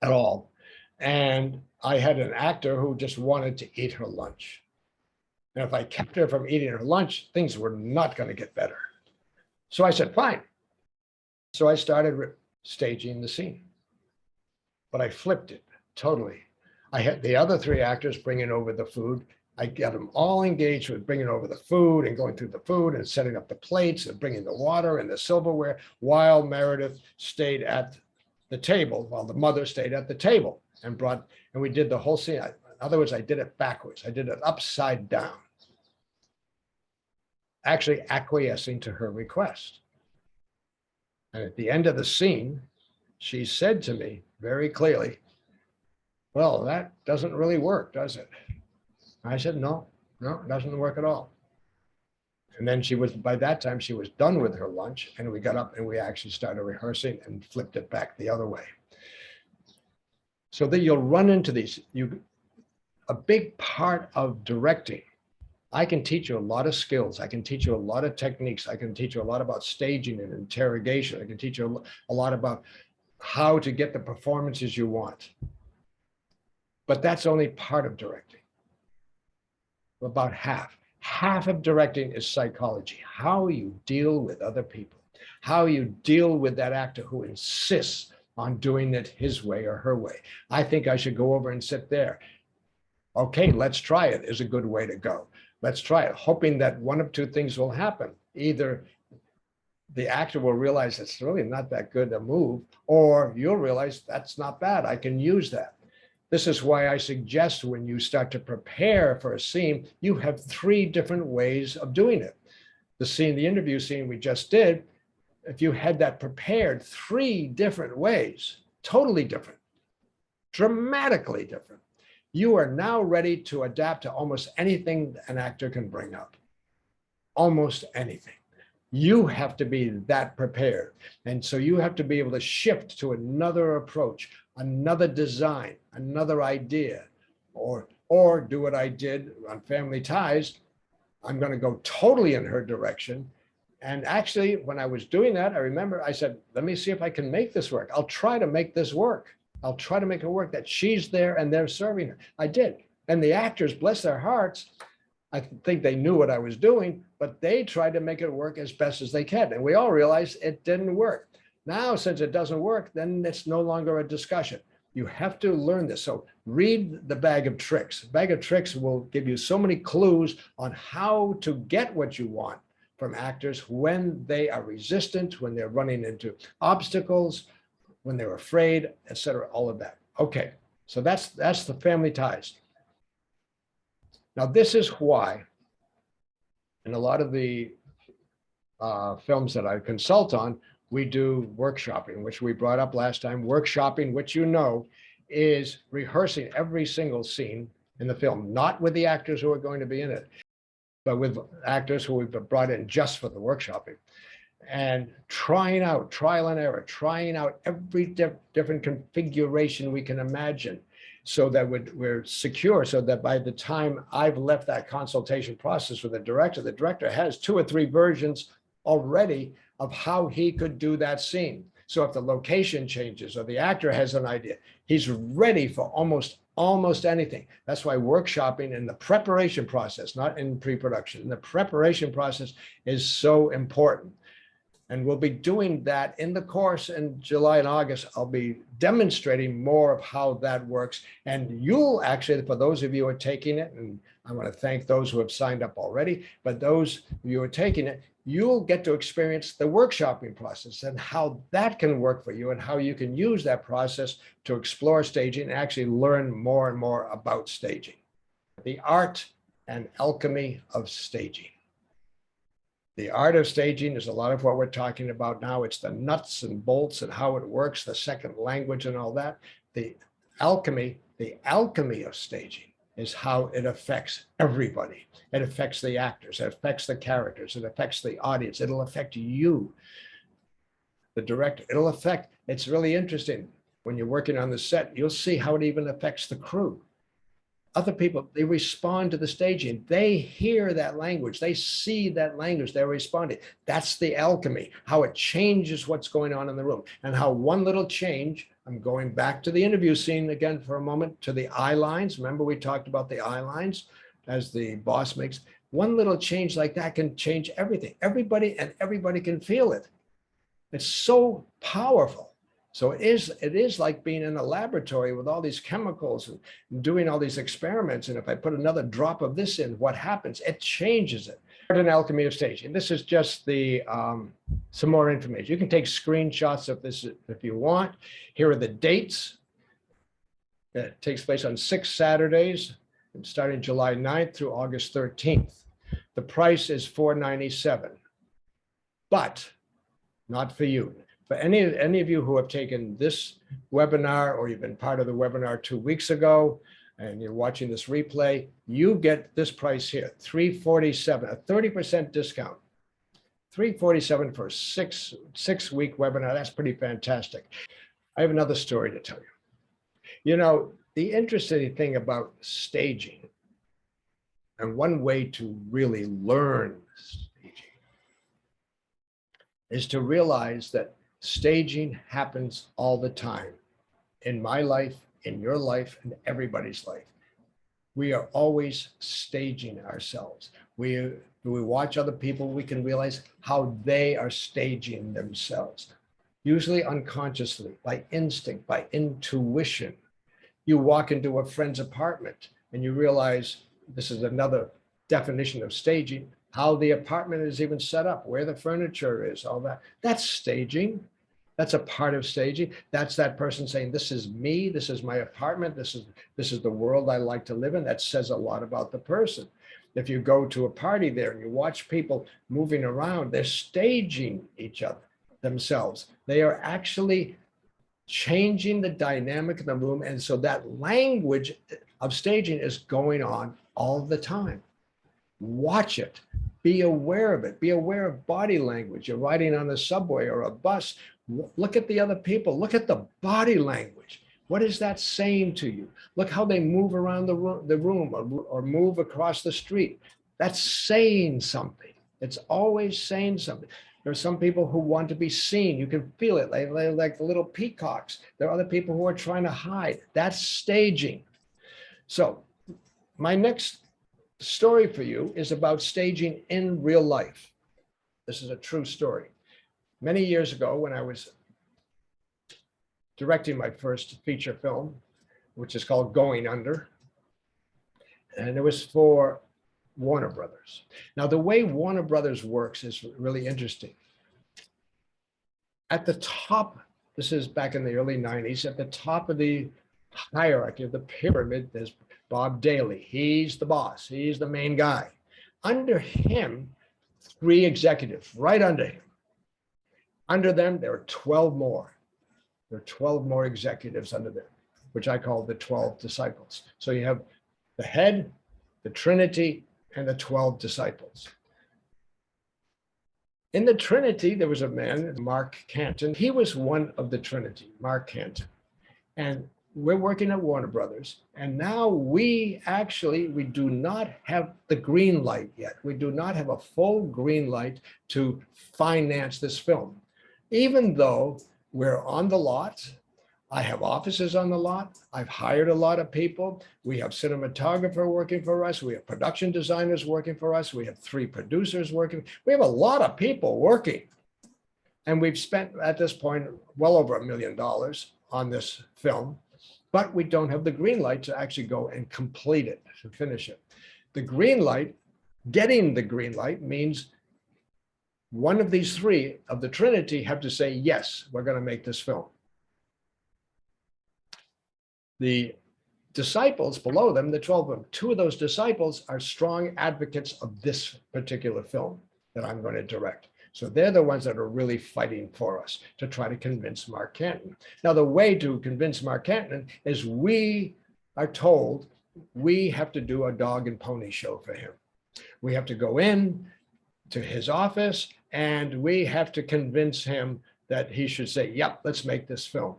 at all. And I had an actor who just wanted to eat her lunch. And if I kept her from eating her lunch, things were not going to get better. So I said, fine. So I started staging the scene, but I flipped it totally. I had the other three actors bringing over the food. I got them all engaged with bringing over the food and going through the food and setting up the plates and bringing the water and the silverware, while Meredith stayed at the table, while the mother stayed at the table and we did the whole scene. In other words, I did it backwards. I did it upside down, actually acquiescing to her request. And at the end of the scene, she said to me very clearly, well, that doesn't really work, does it? I said, no, it doesn't work at all. And then by that time, she was done with her lunch, and we got up and we actually started rehearsing and flipped it back the other way. So that you'll run into these, a big part of directing. I can teach you a lot of skills. I can teach you a lot of techniques. I can teach you a lot about staging and interrogation. I can teach you a lot about how to get the performances you want. But that's only part of directing. About half. Half of directing is psychology. How you deal with other people. How you deal with that actor who insists on doing it his way or her way. I think I should go over and sit there. Okay, let's try it is a good way to go. Let's try it, hoping that one of two things will happen. Either the actor will realize it's really not that good a move, or you'll realize that's not bad. I can use that. This is why I suggest when you start to prepare for a scene, you have 3 different ways of doing it. The interview scene we just did, if you had that prepared 3 different ways, totally different, dramatically different, you are now ready to adapt to almost anything an actor can bring up. Almost anything. You have to be that prepared. And so you have to be able to shift to another approach, another design, another idea, or do what I did on Family Ties. I'm going to go totally in her direction. And actually, when I was doing that, I remember I said, let me see if I can make this work. I'll try to make this work. I'll try to make it work that she's there and they're serving her. I did. And the actors, bless their hearts, I think they knew what I was doing, but they tried to make it work as best as they can. And we all realized it didn't work. Now, since it doesn't work, then it's no longer a discussion. You have to learn this. So read the Bag of Tricks. Bag of Tricks will give you so many clues on how to get what you want from actors when they are resistant, when they're running into obstacles, when they're afraid, etc., all of that. Okay, so that's the Family Ties. Now, this is why in a lot of the films that I consult on, we do workshopping, which we brought up last time. Workshopping, which you know, is rehearsing every single scene in the film, not with the actors who are going to be in it, but with actors who we've brought in just for the workshopping. And trying out, trial and error, trying out every different configuration we can imagine so that we're secure, so that by the time I've left that consultation process with the director has 2 or 3 versions already of how he could do that scene. So if the location changes or the actor has an idea, he's ready for almost anything. That's why workshopping in the preparation process, not in pre-production, in the preparation process is so important. And we'll be doing that in the course in July and August. I'll be demonstrating more of how that works. And you'll actually, for those of you who are taking it, and I want to thank those who have signed up already, but those of you who are taking it, you'll get to experience the workshopping process and how that can work for you and how you can use that process to explore staging and actually learn more and more about staging. The art and alchemy of staging. The art of staging is a lot of what we're talking about now. It's the nuts and bolts and how it works, the second language and all that. The alchemy of staging is how it affects everybody. It affects the actors, it affects the characters, it affects the audience, it'll affect you, the director, it'll affect, it's really interesting. When you're working on the set, you'll see how it even affects the crew. Other people, they respond to the staging. They hear that language. They see that language. They're responding. That's the alchemy, how it changes what's going on in the room and how one little change, I'm going back to the interview scene again for a moment, to the eye lines. Remember we talked about the eye lines as the boss makes. One little change like that can change everything. Everybody can feel it. It's so powerful. So it is like being in a laboratory with all these chemicals and doing all these experiments. And if I put another drop of this in, what happens? It changes it. Art and alchemy of staging. This is just the some more information. You can take screenshots of this if you want. Here are the dates. It takes place on 6 Saturdays, starting July 9th through August 13th. The price is $497, but not for you. For any of you who have taken this webinar or you've been part of the webinar 2 weeks ago and you're watching this replay, you get this price here, $347, a 30% discount. $347 for a six-week webinar. That's pretty fantastic. I have another story to tell you. You know, the interesting thing about staging, and one way to really learn staging, is to realize that staging happens all the time in my life, in your life, and everybody's life. We are always staging ourselves. We watch other people, we can realize how they are staging themselves, usually unconsciously, by instinct, by intuition. You walk into a friend's apartment and you realize, this is another definition of staging, how the apartment is even set up, where the furniture is, all that. That's staging. That's a part of staging. That's that person saying, this is me, this is my apartment, this is the world I like to live in. That says a lot about the person. If you go to a party there and you watch people moving around, they're staging each other, themselves. They are actually changing the dynamic of the room. And so that language of staging is going on all the time. Watch it. Be aware of it. Be aware of body language. You're riding on the subway or a bus. Look at the other people. Look at the body language. What is that saying to you? Look how they move around the room or move across the street. That's saying something. It's always saying something. There are some people who want to be seen. You can feel it. They're like the little peacocks. There are other people who are trying to hide. That's staging. So my next story for you is about staging in real life. This is a true story. Many years ago, when I was directing my first feature film, which is called Going Under, and it was for Warner Brothers. Now, the way Warner Brothers works is really interesting. At the top, this is back in the early 90s, at the top of the hierarchy of the pyramid, there's Bob Daly. He's the boss. He's the main guy. Under him, 3 executives, right under him. Under them, there are 12 more. There are 12 more executives under them, which I call the 12 disciples. So you have the head, the Trinity, and the 12 disciples. In the Trinity, there was a man, Mark Canton. He was one of the Trinity, Mark Canton. And we're working at Warner Brothers, and now we do not have the green light yet. We do not have a full green light to finance this film, even though we're on the lot. I have offices on the lot. I've hired a lot of people. We have cinematographer working for us. We have production designers working for us. We have 3 producers working. We have a lot of people working. And we've spent at this point well over $1 million on this film, but we don't have the green light to actually go and complete it, to finish it. The green light, getting the green light means one of these 3 of the Trinity have to say, yes, we're going to make this film. The disciples below them, the 12 of them, 2 of those disciples are strong advocates of this particular film that I'm going to direct. So they're the ones that are really fighting for us to try to convince Mark Canton. Now, the way to convince Mark Canton is we are told we have to do a dog and pony show for him. We have to go in to his office and we have to convince him that he should say, yep, let's make this film.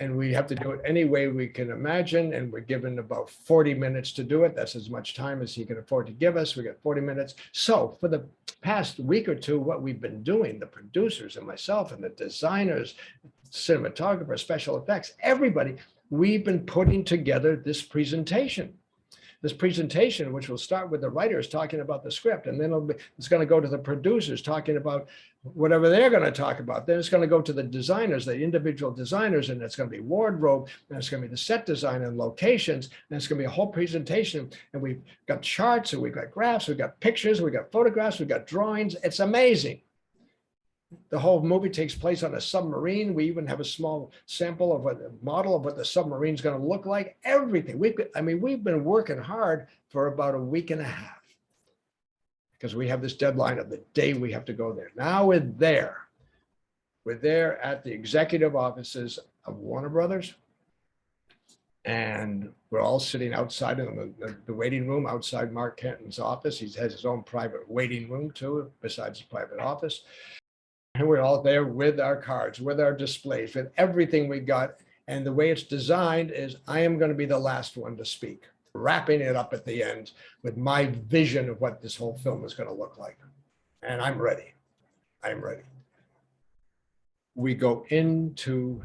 And we have to do it any way we can imagine. And we're given about 40 minutes to do it. That's as much time as he can afford to give us. We got 40 minutes. So for the past week or 2, what we've been doing, the producers and myself and the designers, cinematographers, special effects, everybody, we've been putting together this presentation. This presentation, which will start with the writers talking about the script, and then it's going to go to the producers talking about whatever they're going to talk about. Then it's going to go to the designers, the individual designers, and it's going to be wardrobe, and it's going to be the set design and locations, and it's going to be a whole presentation. And we've got charts, and we've got graphs, we've got pictures, we've got photographs, we've got drawings. It's amazing. The whole movie takes place on a submarine. We even have a small sample of a model of what the submarine's going to look like. Everything. We've been working hard for about a week and a half because we have this deadline of the day we have to go there. Now we're there. We're there at the executive offices of Warner Brothers. And we're all sitting outside in the waiting room outside Mark Canton's office. He has his own private waiting room too, besides his private office. And we're all there with our cards, with our displays, with everything we got. And the way it's designed is I am going to be the last one to speak, wrapping it up at the end with my vision of what this whole film is going to look like. And I'm ready. I'm ready. We go into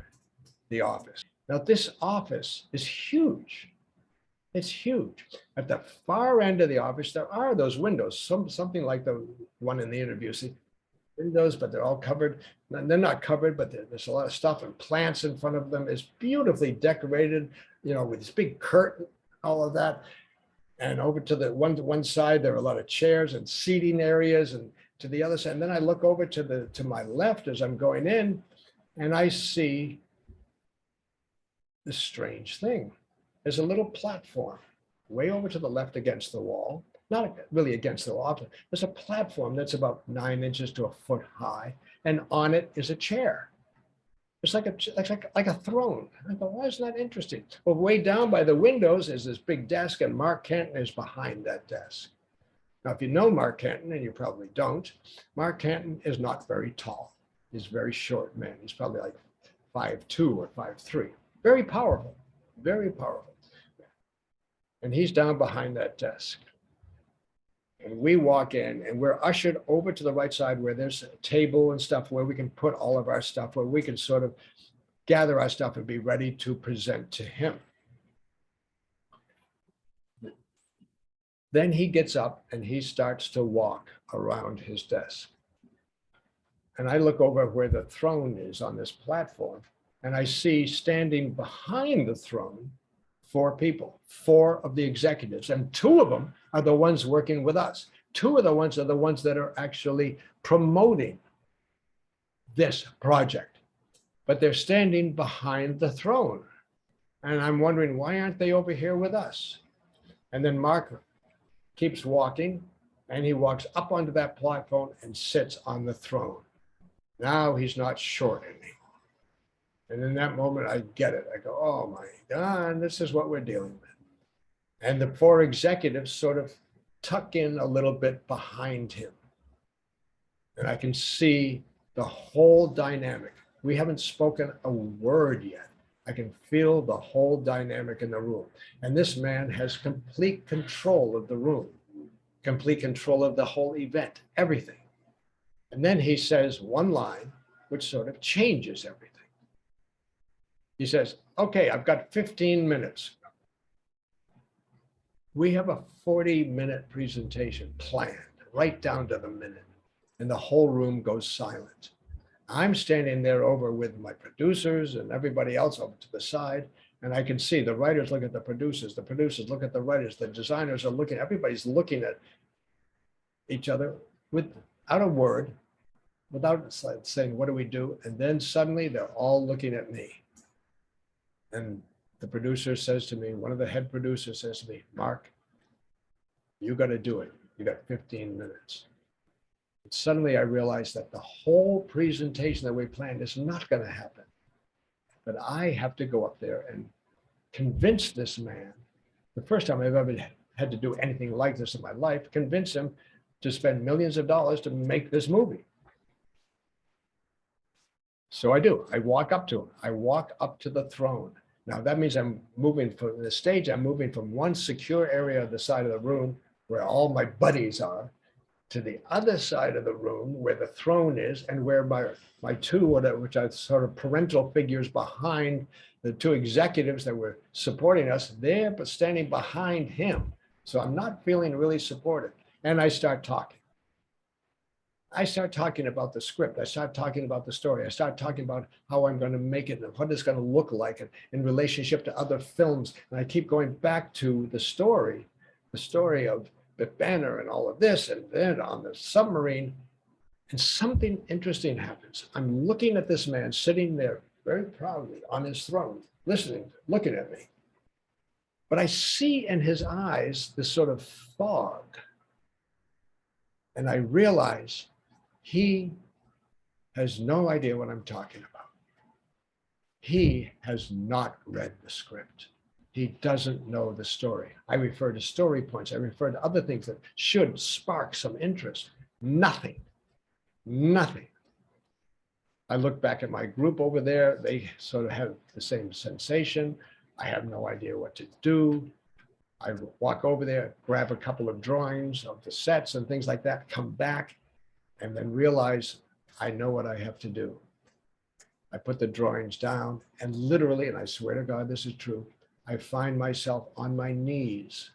the office. Now, this office is huge. It's huge. At the far end of the office, there are those windows, something like the one in the interview. See, windows, but they're all covered. They're not covered, but there's a lot of stuff and plants in front of them. It's beautifully decorated, you know, with this big curtain, all of that. And over to the one side, there are a lot of chairs and seating areas, and to the other side. And then I look over to my left as I'm going in, and I see this strange thing. There's a little platform way over to the left against the wall. Not really against the wall. There's a platform that's about 9 inches to a foot high, and on it is a chair. It's like a throne. I thought, why isn't that interesting? Well, way down by the windows is this big desk, and Mark Canton is behind that desk. Now, if you know Mark Canton, and you probably don't, Mark Canton is not very tall. He's a very short man. He's probably like 5'2" or 5'3". Very powerful, very powerful. And he's down behind that desk. And we walk in and we're ushered over to the right side where there's a table and stuff where we can put all of our stuff, where we can sort of gather our stuff and be ready to present to him. Then he gets up and he starts to walk around his desk. And I look over where the throne is on this platform, and I see standing behind the throne 4 people, 4 of the executives, and 2 of them are the ones working with us. 2 of the ones are the ones that are actually promoting this project, but they're standing behind the throne. And I'm wondering, why aren't they over here with us? And then Mark keeps walking, and he walks up onto that platform and sits on the throne. Now he's not short anymore. And in that moment, I get it. I go, oh my God, this is what we're dealing with. And the 4 executives sort of tuck in a little bit behind him. And I can see the whole dynamic. We haven't spoken a word yet. I can feel the whole dynamic in the room. And this man has complete control of the room, complete control of the whole event, everything. And then he says one line, which sort of changes everything. He says, okay, I've got 15 minutes. We have a 40-minute presentation planned right down to the minute, and the whole room goes silent. I'm standing there over with my producers and everybody else over to the side, and I can see the writers look at the producers look at the writers, the designers are looking, everybody's looking at each other without a word, without saying, what do we do? And then suddenly they're all looking at me. And the producer says to me, one of the head producers says to me, Mark, you got to do it. You got 15 minutes. And suddenly I realized that the whole presentation that we planned is not going to happen. But I have to go up there and convince this man, the first time I've ever had to do anything like this in my life, convince him to spend millions of dollars to make this movie. So I do. I walk up to him. I walk up to the throne. Now that means I'm moving from the stage. I'm moving from one secure area of the side of the room where all my buddies are to the other side of the room where the throne is and where my two, which are sort of parental figures behind the two executives that were supporting us, they're standing behind him. So I'm not feeling really supported. And I start talking. I start talking about the script. I start talking about the story. I start talking about how I'm going to make it and what it's going to look like in relationship to other films. And I keep going back to the story of Biff Banner and all of this, and then on the submarine. And something interesting happens. I'm looking at this man sitting there very proudly on his throne, listening, looking at me. But I see in his eyes this sort of fog. And I realize he has no idea what I'm talking about. He has not read the script. He doesn't know the story. I refer to story points. I refer to other things that should spark some interest. Nothing. Nothing. I look back at my group over there. They sort of have the same sensation. I have no idea what to do. I walk over there, grab a couple of drawings of the sets and things like that, come back, and then realize I know what I have to do. I put the drawings down, and literally, and I swear to God, this is true, I find myself on my knees.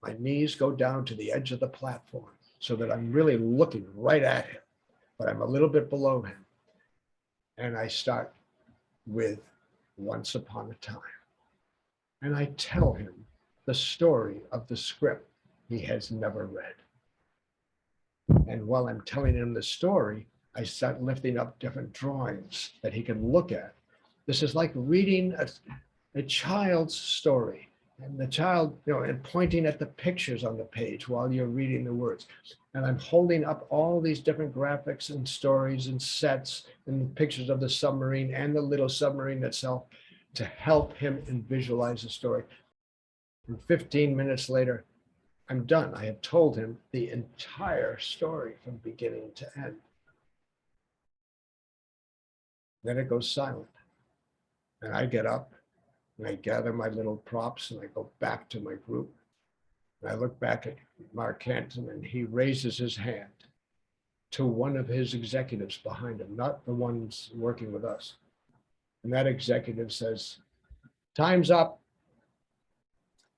My knees go down to the edge of the platform so that I'm really looking right at him, but I'm a little bit below him. And I start with Once Upon a Time. And I tell him the story of the script he has never read. And while I'm telling him the story, I start lifting up different drawings that he can look at. This is like reading a child's story, and the child, and pointing at the pictures on the page while you're reading the words. And I'm holding up all these different graphics and stories and sets and pictures of the submarine and the little submarine itself to help him visualize the story. And 15 minutes later, I'm done. I have told him the entire story from beginning to end. Then it goes silent. And I get up and I gather my little props and I go back to my group. And I look back at Mark Canton, and he raises his hand to one of his executives behind him, not the ones working with us. And that executive says, "Time's up.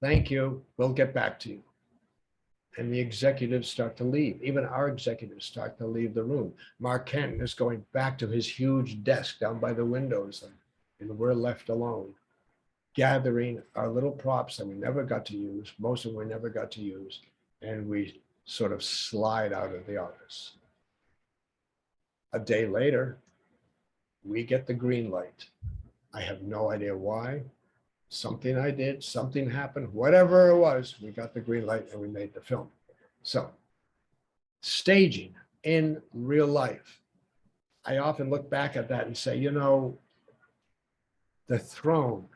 Thank you. We'll get back to you." And the executives start to leave. Even our executives start to leave the room. Mark Canton is going back to his huge desk down by the windows, and we're left alone, gathering our little props that we never got to use. Most of them we never got to use. And we sort of slide out of the office. A day later, we get the green light. I have no idea why. Something I did, something happened, whatever it was, we got the green light and we made the film. So, staging in real life. I often look back at that and say, the throne,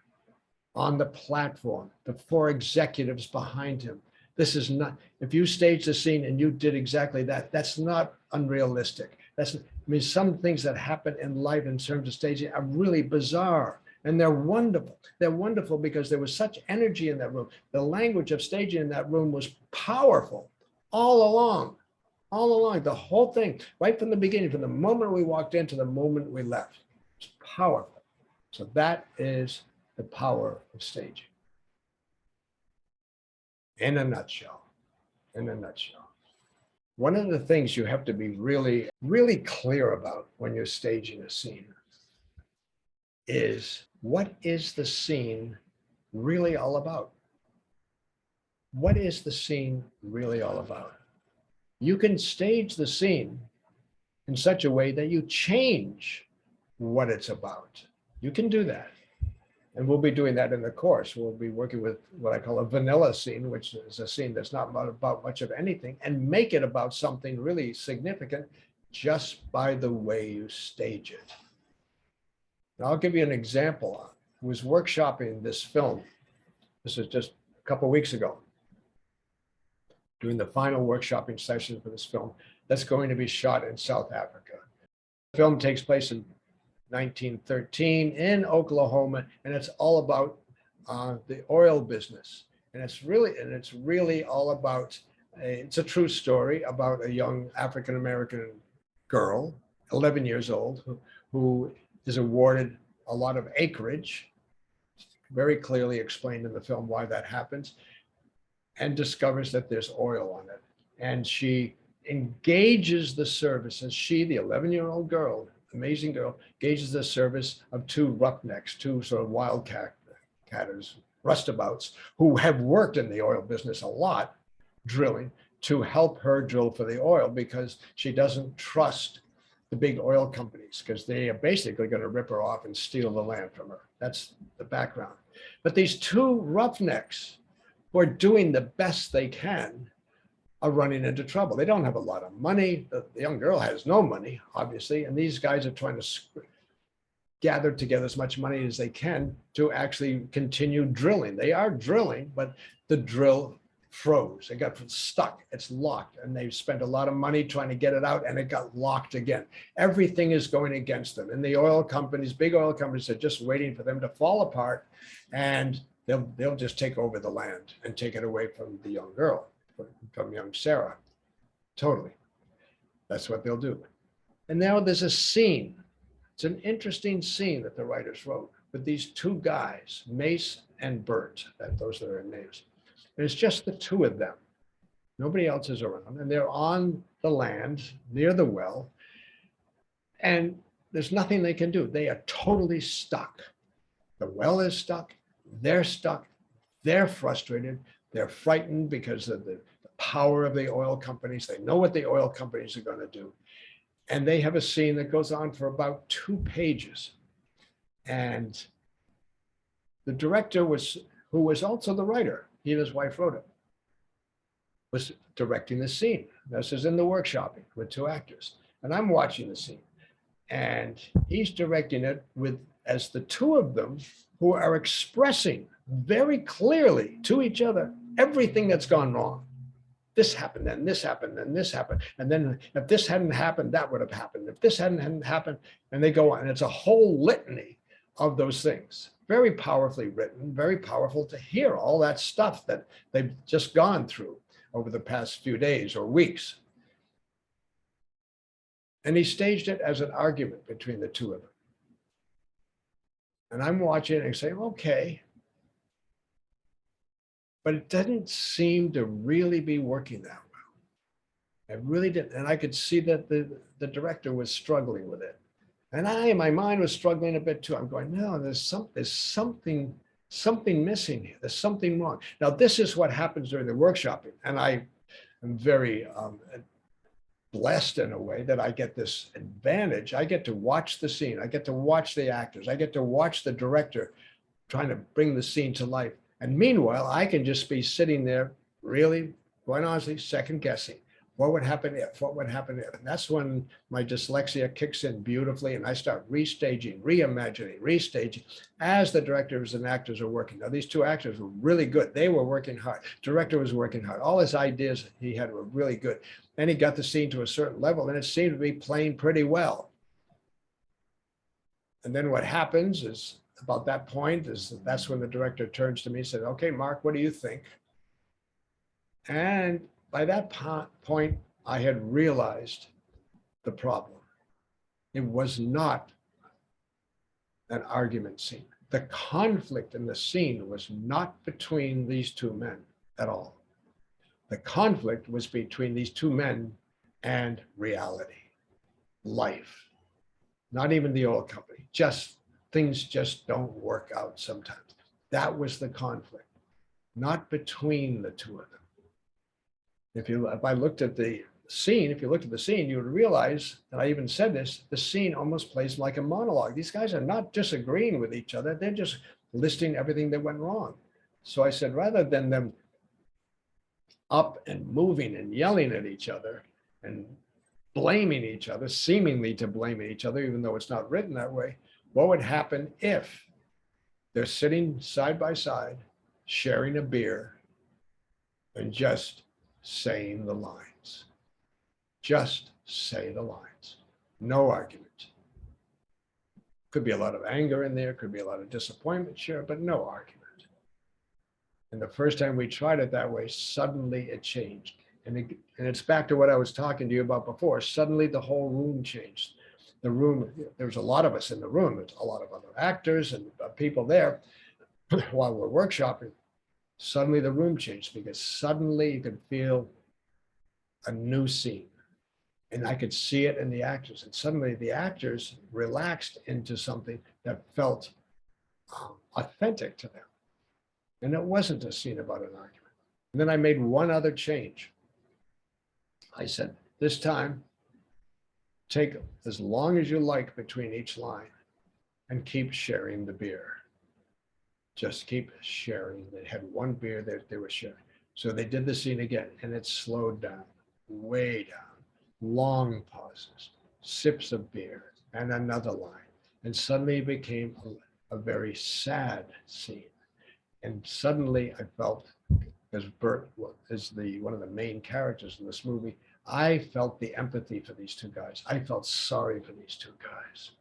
on the platform, the four executives behind him. This is not, if you staged a scene and you did exactly that, that's not unrealistic. Some things that happen in life in terms of staging are really bizarre. And they're wonderful. They're wonderful because there was such energy in that room. The language of staging in that room was powerful all along, the whole thing, right from the beginning, from the moment we walked in to the moment we left. It's powerful. So that is the power of staging. In a nutshell, in a nutshell. One of the things you have to be really, really clear about when you're staging a scene is, what is the scene really all about? What is the scene really all about? You can stage the scene in such a way that you change what it's about. You can do that. And we'll be doing that in the course. We'll be working with what I call a vanilla scene, which is a scene that's not about much of anything, and make it about something really significant just by the way you stage it. Now, I'll give you an example. I was workshopping this film. This is just a couple of weeks ago, doing the final workshopping session for this film that's going to be shot in South Africa. The film takes place in 1913 in Oklahoma, and it's all about the oil business. And it's really all about, it's a true story about a young African-American girl, 11 years old, who is awarded a lot of acreage, very clearly explained in the film why that happens, and discovers that there's oil on it. And she engages the service, and she, the 11-year-old girl, amazing girl, engages the service of two roughnecks, two sort of wildcatters, rustabouts, who have worked in the oil business a lot, drilling, to help her drill for the oil, because she doesn't trust the big oil companies, because they are basically going to rip her off and steal the land from her. That's the background. But these two roughnecks, who are doing the best they can, are running into trouble. They don't have a lot of money. The young girl has no money, obviously, and these guys are trying to gather together as much money as they can to actually continue drilling. They are drilling, but the drill froze. It got stuck. It's locked, and they've spent a lot of money trying to get it out, and it got locked again. Everything is going against them, and the oil companies, big oil companies, are just waiting for them to fall apart, and they'll just take over the land and take it away from the young girl, from young Sarah. Totally. That's what they'll do. And now there's a scene. It's an interesting scene that the writers wrote with these two guys, Mace and Bert. Those are their names. And it's just the two of them. Nobody else is around. And they're on the land near the well. And there's nothing they can do. They are totally stuck. The well is stuck. They're stuck. They're frustrated. They're frightened because of the power of the oil companies. They know what the oil companies are going to do. And they have a scene that goes on for about 2 pages. And the director who was also the writer, he and his wife wrote it, was directing the scene. This is in the workshopping with 2 actors. And I'm watching the scene. And he's directing it as the 2 of them, who are expressing very clearly to each other everything that's gone wrong. This happened, and this happened, and this happened. And then if this hadn't happened, that would have happened. If this hadn't happened, and they go on. And it's a whole litany of those things. Very powerfully written, very powerful to hear all that stuff that they've just gone through over the past few days or weeks. And he staged it as an argument between the 2 of them. And I'm watching it and saying, okay. But it doesn't seem to really be working that well. It really didn't. And I could see that the director was struggling with it. And in my mind, was struggling a bit too. I'm going, no, there's something missing here. There's something wrong. Now, this is what happens during the workshopping. And I am very blessed in a way that I get this advantage. I get to watch the scene. I get to watch the actors. I get to watch the director trying to bring the scene to life. And meanwhile, I can just be sitting there really, quite honestly, second guessing. What would happen if? What would happen if? And that's when my dyslexia kicks in beautifully, and I start restaging, reimagining, restaging as the directors and actors are working. Now, these 2 actors were really good. They were working hard. Director was working hard. All his ideas he had were really good. And he got the scene to a certain level, and it seemed to be playing pretty well. And then what happens is about that point is that's when the director turns to me and said, okay, Mark, what do you think? And by that point, I had realized the problem. It was not an argument scene. The conflict in the scene was not between these two men at all. The conflict was between these two men and reality, life, not even the oil company, just things just don't work out sometimes. That was the conflict, not between the two of them. If I looked at the scene, if you looked at the scene, you would realize, and I even said this, the scene almost plays like a monologue. These guys are not disagreeing with each other. They're just listing everything that went wrong. So I said, rather than them up and moving and yelling at each other and blaming each other, seemingly to blame each other, even though it's not written that way, what would happen if they're sitting side by side, sharing a beer, and just saying the lines? Just say the lines. No argument. Could be a lot of anger in there, could be a lot of disappointment, sure, but no argument. And the first time we tried it that way, suddenly it changed. And it's back to what I was talking to you about before. Suddenly the whole room changed. The room, there was a lot of us in the room. There's a lot of other actors and people there while we're workshopping. Suddenly the room changed because suddenly you could feel a new scene. And I could see it in the actors. And suddenly the actors relaxed into something that felt authentic to them. And it wasn't a scene about an argument. And then I made one other change. I said, this time, take as long as you like between each line and keep sharing the beer. Just keep sharing. They had one beer that they were sharing. So they did the scene again, and it slowed down, way down. Long pauses, sips of beer, and another line. And suddenly it became a very sad scene. And suddenly I felt, as Bert is one of the main characters in this movie, I felt the empathy for these two guys. I felt sorry for these two guys.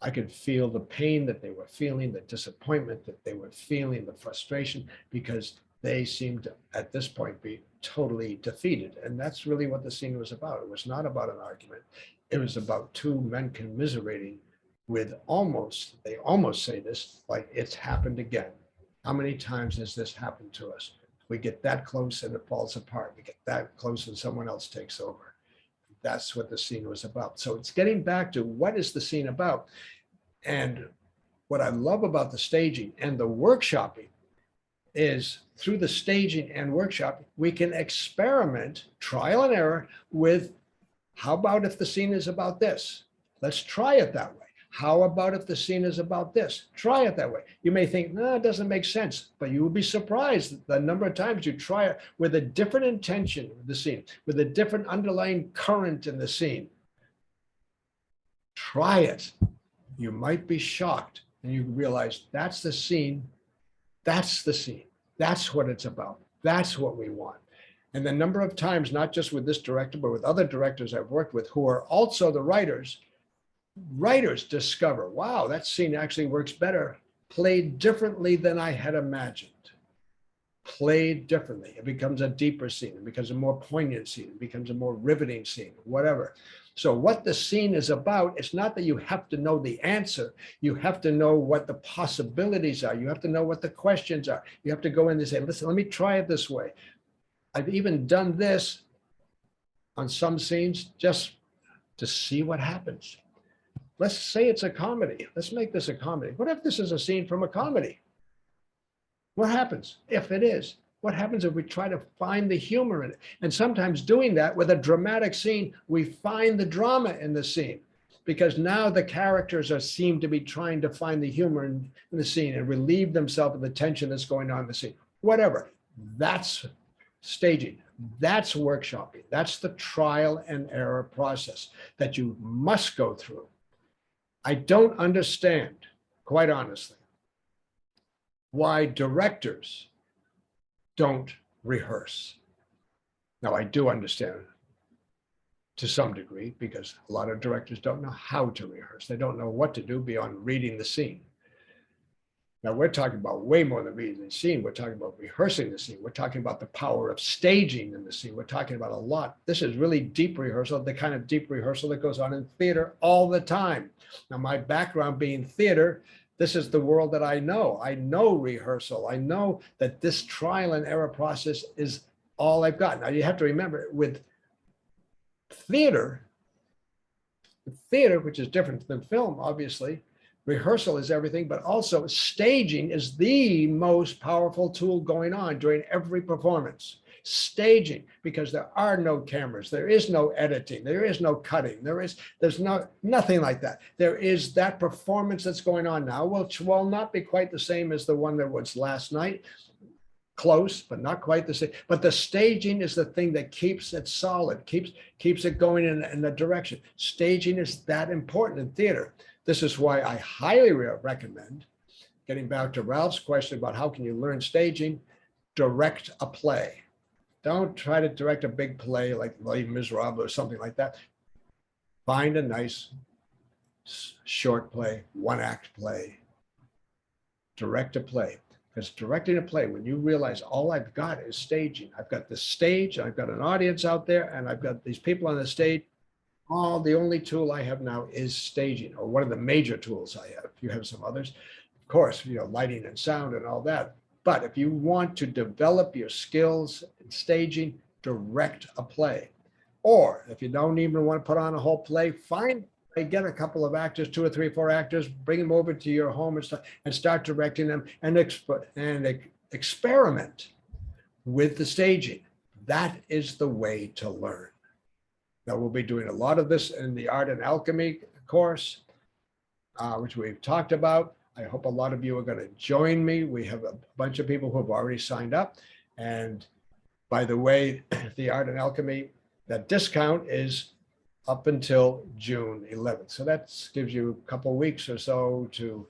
I could feel the pain that they were feeling, the disappointment that they were feeling, the frustration, because they seemed to, at this point, be totally defeated. And that's really what the scene was about. It was not about an argument. It was about two men commiserating with they almost say this, like it's happened again. How many times has this happened to us? We get that close and it falls apart. We get that close and someone else takes over. That's what the scene was about. So it's getting back to what is the scene about? And what I love about the staging and the workshopping is through the staging and workshopping, we can experiment, trial and error with, how about if the scene is about this? Let's try it that way. How about if the scene is about this? Try it that way. You may think, no, it doesn't make sense, but you will be surprised the number of times you try it with a different intention of the scene, with a different underlying current in the scene. Try it. You might be shocked and you realize that's the scene. That's the scene. That's what it's about. That's what we want. And the number of times, not just with this director, but with other directors I've worked with who are also the writers discover, wow, that scene actually works better, played differently than I had imagined. Played differently. It becomes a deeper scene. It becomes a more poignant scene. It becomes a more riveting scene, whatever. So what the scene is about, it's not that you have to know the answer. You have to know what the possibilities are. You have to know what the questions are. You have to go in and say, listen, let me try it this way. I've even done this on some scenes just to see what happens. Let's say it's a comedy. Let's make this a comedy. What if this is a scene from a comedy? What happens if it is? What happens if we try to find the humor in it? And sometimes doing that with a dramatic scene, we find the drama in the scene because now the characters seem to be trying to find the humor in the scene and relieve themselves of the tension that's going on in the scene. Whatever. That's staging. That's workshopping. That's the trial and error process that you must go through. I don't understand, quite honestly, why directors don't rehearse. Now, I do understand to some degree because a lot of directors don't know how to rehearse. They don't know what to do beyond reading the scene. Now we're talking about way more than reading the scene. We're talking about rehearsing the scene. We're talking about the power of staging in the scene. We're talking about a lot. This is really deep rehearsal, the kind of deep rehearsal that goes on in theater all the time. Now, my background being theater, this is the world that I know. I know rehearsal. I know that this trial and error process is all I've got. Now, you have to remember with theater, which is different than film, obviously, rehearsal is everything, but also staging is the most powerful tool going on during every performance. Staging, because there are no cameras, there is no editing, there is no cutting, there's nothing like that. There is that performance that's going on now, which will not be quite the same as the one that was last night. Close, but not quite the same. But the staging is the thing that keeps it solid, keeps it going in the direction. Staging is that important in theater. This is why I highly recommend, getting back to Ralph's question about how can you learn staging, direct a play. Don't try to direct a big play like Les Miserables or something like that. Find a nice short play, one-act play. Direct a play. Because directing a play, when you realize all I've got is staging, I've got the stage, I've got an audience out there, and I've got these people on the stage. The only tool I have now is staging, or one of the major tools I have. You have some others, of course, lighting and sound and all that. But if you want to develop your skills in staging, direct a play. Or if you don't even want to put on a whole play, get a couple of actors, 2 or 3 or 4 actors, bring them over to your home and start directing them and experiment with the staging. That is the way to learn. Now, we'll be doing a lot of this in the Art and Alchemy course, which we've talked about. I hope a lot of you are going to join me. We have a bunch of people who have already signed up. And by the way, the Art and Alchemy, that discount is up until June 11th. So that gives you a couple of weeks or so to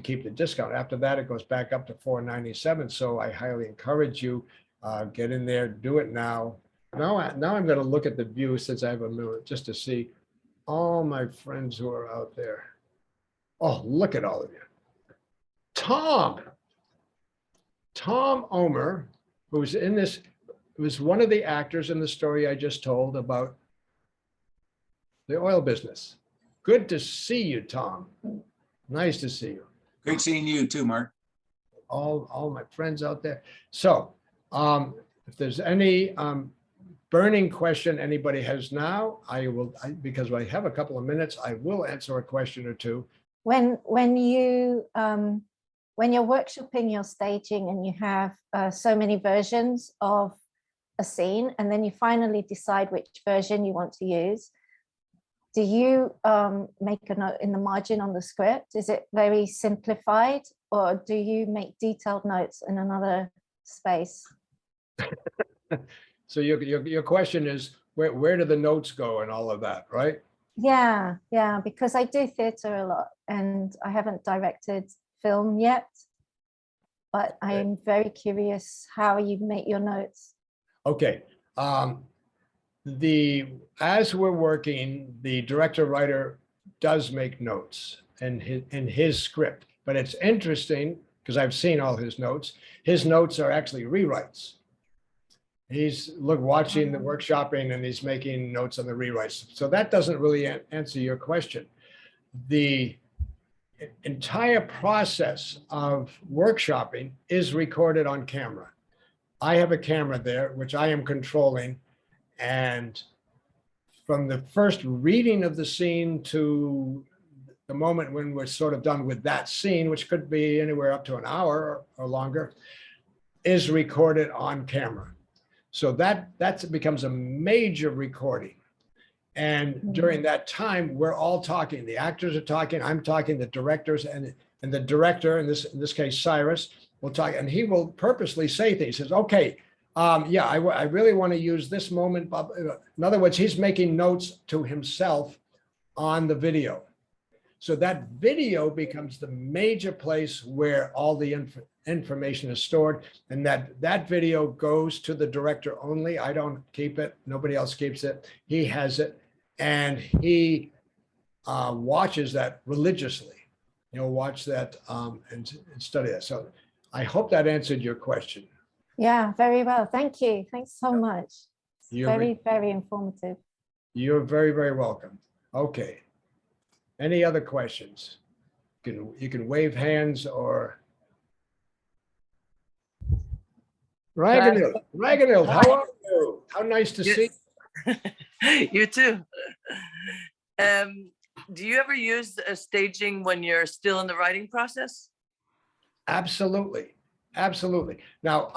keep the discount. After that, it goes back up to $497. So I highly encourage you, get in there, do it now. Now I'm going to look at the view since I have a minute just to see all my friends who are out there. Oh, look at all of you. Tom Omer, who's in this, was one of the actors in the story I just told about the oil business. Good to see you, Tom. Nice to see you. Great seeing you too, Mark. All my friends out there. So if there's any burning question anybody has now, because I have a couple of minutes, I will answer a question or two. When you're workshopping your staging and you have so many versions of a scene, and then you finally decide which version you want to use, do you make a note in the margin on the script? Is it very simplified, or do you make detailed notes in another space? So your question is, where do the notes go and all of that, right? Yeah, because I do theater a lot and I haven't directed film yet, but I'm very curious how you make your notes. Okay. As we're working, the director-writer does make notes in his script, but it's interesting because I've seen all his notes. His notes are actually rewrites. He's watching the workshopping and he's making notes on the rewrites. So that doesn't really answer your question. The entire process of workshopping is recorded on camera. I have a camera there, which I am controlling. And from the first reading of the scene to the moment when we're sort of done with that scene, which could be anywhere up to an hour or longer, is recorded on camera. So that becomes a major recording. And during that time, we're all talking. The actors are talking, I'm talking, the directors, and the director, in this case, Cyrus, will talk, and he will purposely say things. He says, okay, yeah, I really want to use this moment. In other words, he's making notes to himself on the video. So that video becomes the major place where all the information is stored, and that video goes to the director only. I don't keep it. Nobody else keeps it. He has it, and he watches that religiously. watch that and study that. So I hope that answered your question. Yeah, very well. Thank you. Thanks so much. It's You're very, very informative. You're very, very welcome. Okay. Any other questions? You can wave hands or. Ragnhild, how are you? How nice to see you. You too. Do you ever use staging when you're still in the writing process? Absolutely. Absolutely. Now,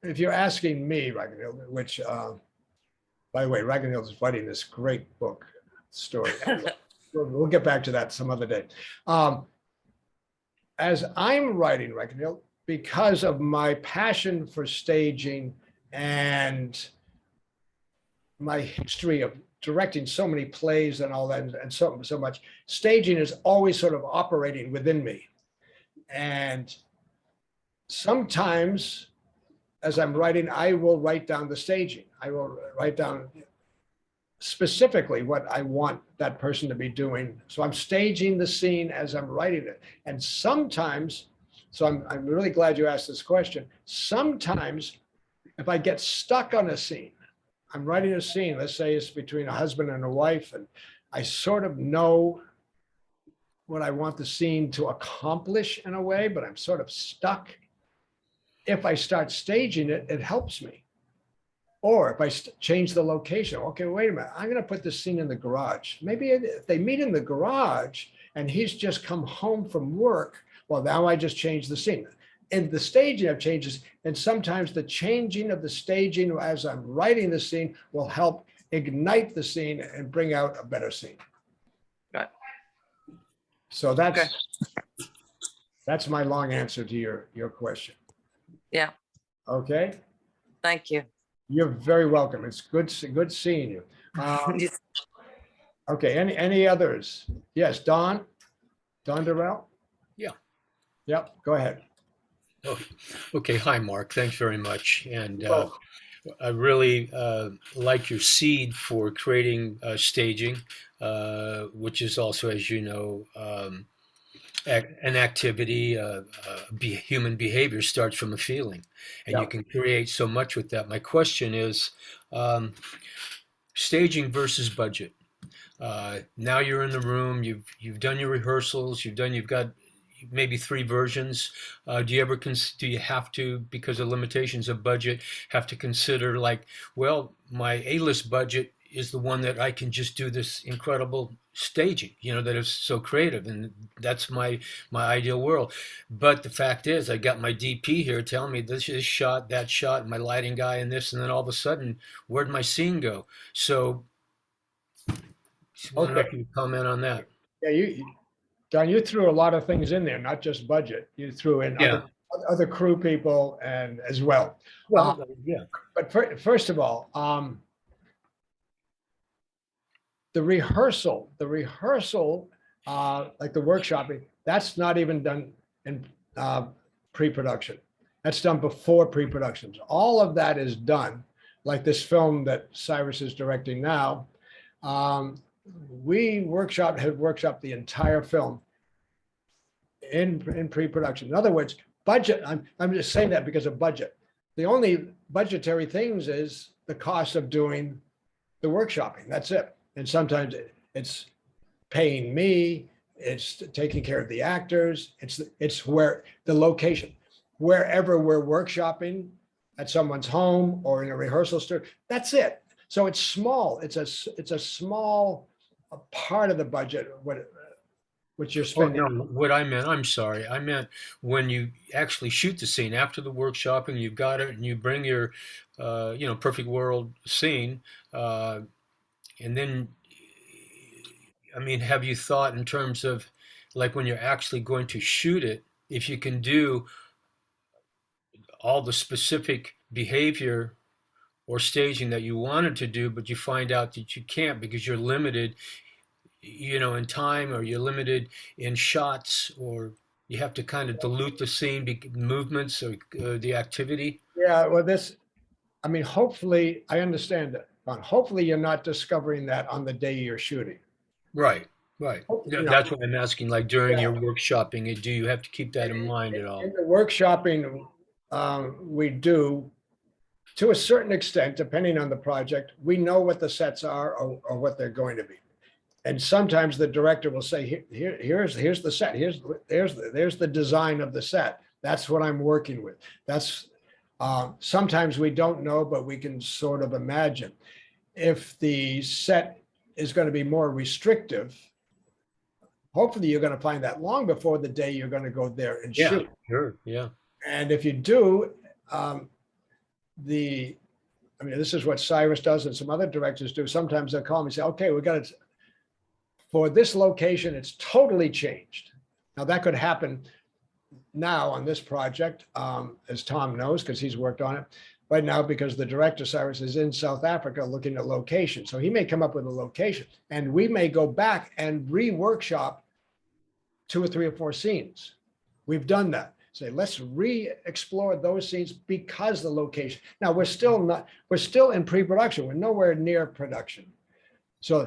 if you're asking me, Ragnhild, which, by the way, Ragnhild is writing this great book story. We'll get back to that some other day. As I'm writing Ragnhild, because of my passion for staging and my history of directing so many plays and all that, and so much, staging is always sort of operating within me. And sometimes as I'm writing, I will write down the staging. I will write down specifically what I want that person to be doing. So I'm staging the scene as I'm writing it. And sometimes, so I'm really glad you asked this question. Sometimes if I get stuck on a scene, I'm writing a scene, let's say it's between a husband and a wife, and I sort of know what I want the scene to accomplish in a way, but I'm sort of stuck. If I start staging it, it helps me. Or if I change the location, okay, wait a minute, I'm going to put this scene in the garage. Maybe if they meet in the garage and he's just come home from work, well, now I just changed the scene. In the staging of changes, and sometimes the changing of the staging as I'm writing the scene will help ignite the scene and bring out a better scene. Right. So that's my long answer to your question. Yeah. Okay. Thank you. You're very welcome. It's good seeing you. Okay. Any others? Yes, Don Durrell. Yeah. Yep. Go ahead. Oh, okay. Hi, Mark. Thanks very much. And Oh. I really like your seed for creating staging, which is also, as you know, an activity. Human behavior starts from a feeling, and Yeah. you can create so much with that. My question is, staging versus budget. Now you're in the room. You've done your rehearsals. You've got maybe 3 versions. Do you have to, because of limitations of budget, have to consider like, well, my A-list budget is the one that I can just do this incredible staging, that is so creative, and that's my ideal world. But the fact is, I got my DP here telling me this is shot, that shot, my lighting guy, and this, and then all of a sudden, where'd my scene go? So, I don't know if you comment on that. Yeah, Don, you threw a lot of things in there, not just budget. You threw in other crew people and as well. Well, yeah. But first of all, the rehearsal, like the workshopping, that's not even done in pre-production. That's done before pre-productions. All of that is done, like this film that Cyrus is directing now. We have workshopped the entire film in pre-production. In other words, budget. I'm just saying that because of budget. The only budgetary things is the cost of doing the workshopping. That's it. And sometimes it's paying me. It's taking care of the actors. It's where the location, wherever we're workshopping, at someone's home or in a rehearsal studio. That's it. So it's small. It's a small part of the budget. What you're spending. Oh, no, what I meant, I'm sorry. I meant when you actually shoot the scene after the workshopping, you've got it, and you bring your, perfect world scene, and then, I mean, have you thought in terms of like when you're actually going to shoot it, if you can do all the specific behavior or staging that you wanted to do, but you find out that you can't because you're limited, in time, or you're limited in shots, or you have to kind of dilute the scene, movements or the activity. Yeah, well, hopefully I understand that, but hopefully you're not discovering that on the day you're shooting. Right. Right. You know, That's what I'm asking, like during your workshopping, do you have to keep that in mind at all? in the workshopping, we do, to a certain extent, depending on the project, we know what the sets are or what they're going to be. And sometimes the director will say, here's the set, there's the design of the set. That's what I'm working with. That's sometimes we don't know, but we can sort of imagine. If the set is going to be more restrictive, hopefully you're going to find that long before the day you're going to go there and Yeah, shoot. sure. Yeah. And if you do, I mean, this is what Cyrus does and some other directors do. Sometimes they'll call me and say, okay, we got it. For this location, it's totally changed. Now that could happen now on this project, as Tom knows, because he's worked on it right now, because the director, Cyrus, is in South Africa looking at location. So he may come up with a location and we may go back and re-workshop 2 or 3 or 4 scenes. We've done that. Say, let's re-explore those scenes because the location. Now we're still in pre-production. We're nowhere near production. So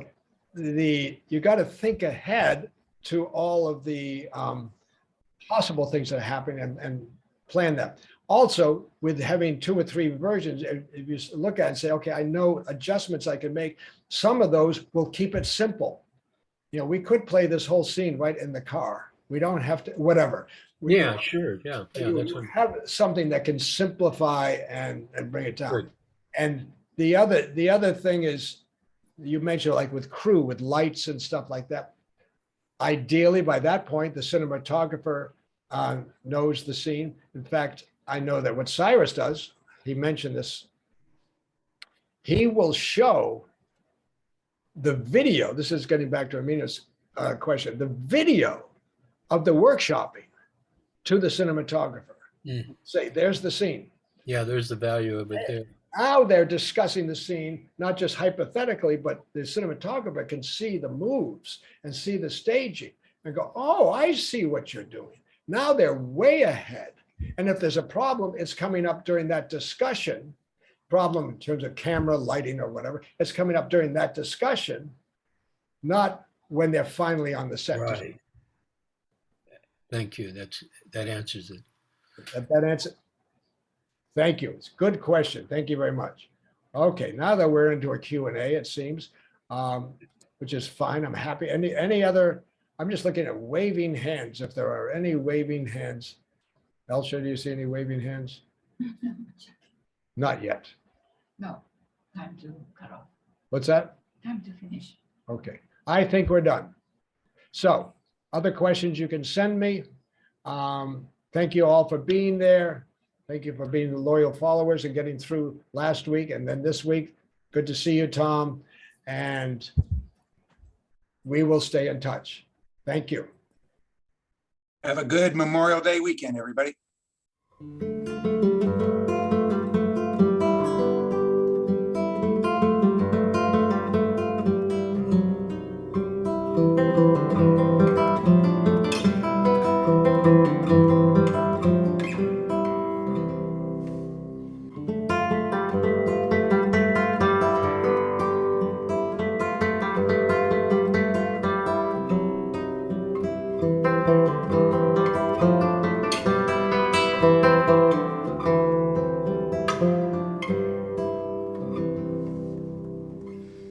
you got to think ahead to all of the possible things that are happening and plan them. Also, with having 2 or 3 versions, if you look at it and say, okay, I know adjustments I can make, some of those will keep it simple. You know, we could play this whole scene right in the car. We don't have to, whatever. Yeah, sure. Yeah. Yeah. That's You what, have something that can simplify and bring it down. Good. And the other thing is, you mentioned like with crew, with lights and stuff like that. Ideally, by that point, the cinematographer knows the scene. In fact, I know that what Cyrus does, he mentioned this, he will show the video. This is getting back to Amina's question, the video of the workshopping to the cinematographer. Mhm. Say, there's the scene. yeah, there's the value of it there. Now they're discussing the scene, not just hypothetically, but the cinematographer can see the moves and see the staging and go, oh, I see what you're doing. Now they're way ahead. And if there's a problem, it's coming up during that discussion, problem in terms of camera, lighting or whatever, it's coming up during that discussion, not when they're finally on the set. Right. Thank you. That answers it. That answer. Thank you. It's a good question. Thank you very much. Okay, now that we're into a Q&A, it seems, which is fine. I'm happy. Any other, I'm just looking at waving hands. If there are any waving hands. Elsha, do you see any waving hands? Not yet. No, time to cut off, What's that? time to finish. Okay, I think we're done. So other questions you can send me. Thank you all for being there. Thank you for being the loyal followers and getting through last week and then this week. Good to see you, Tom. And we will stay in touch. Thank you. Have a good Memorial Day weekend, everybody.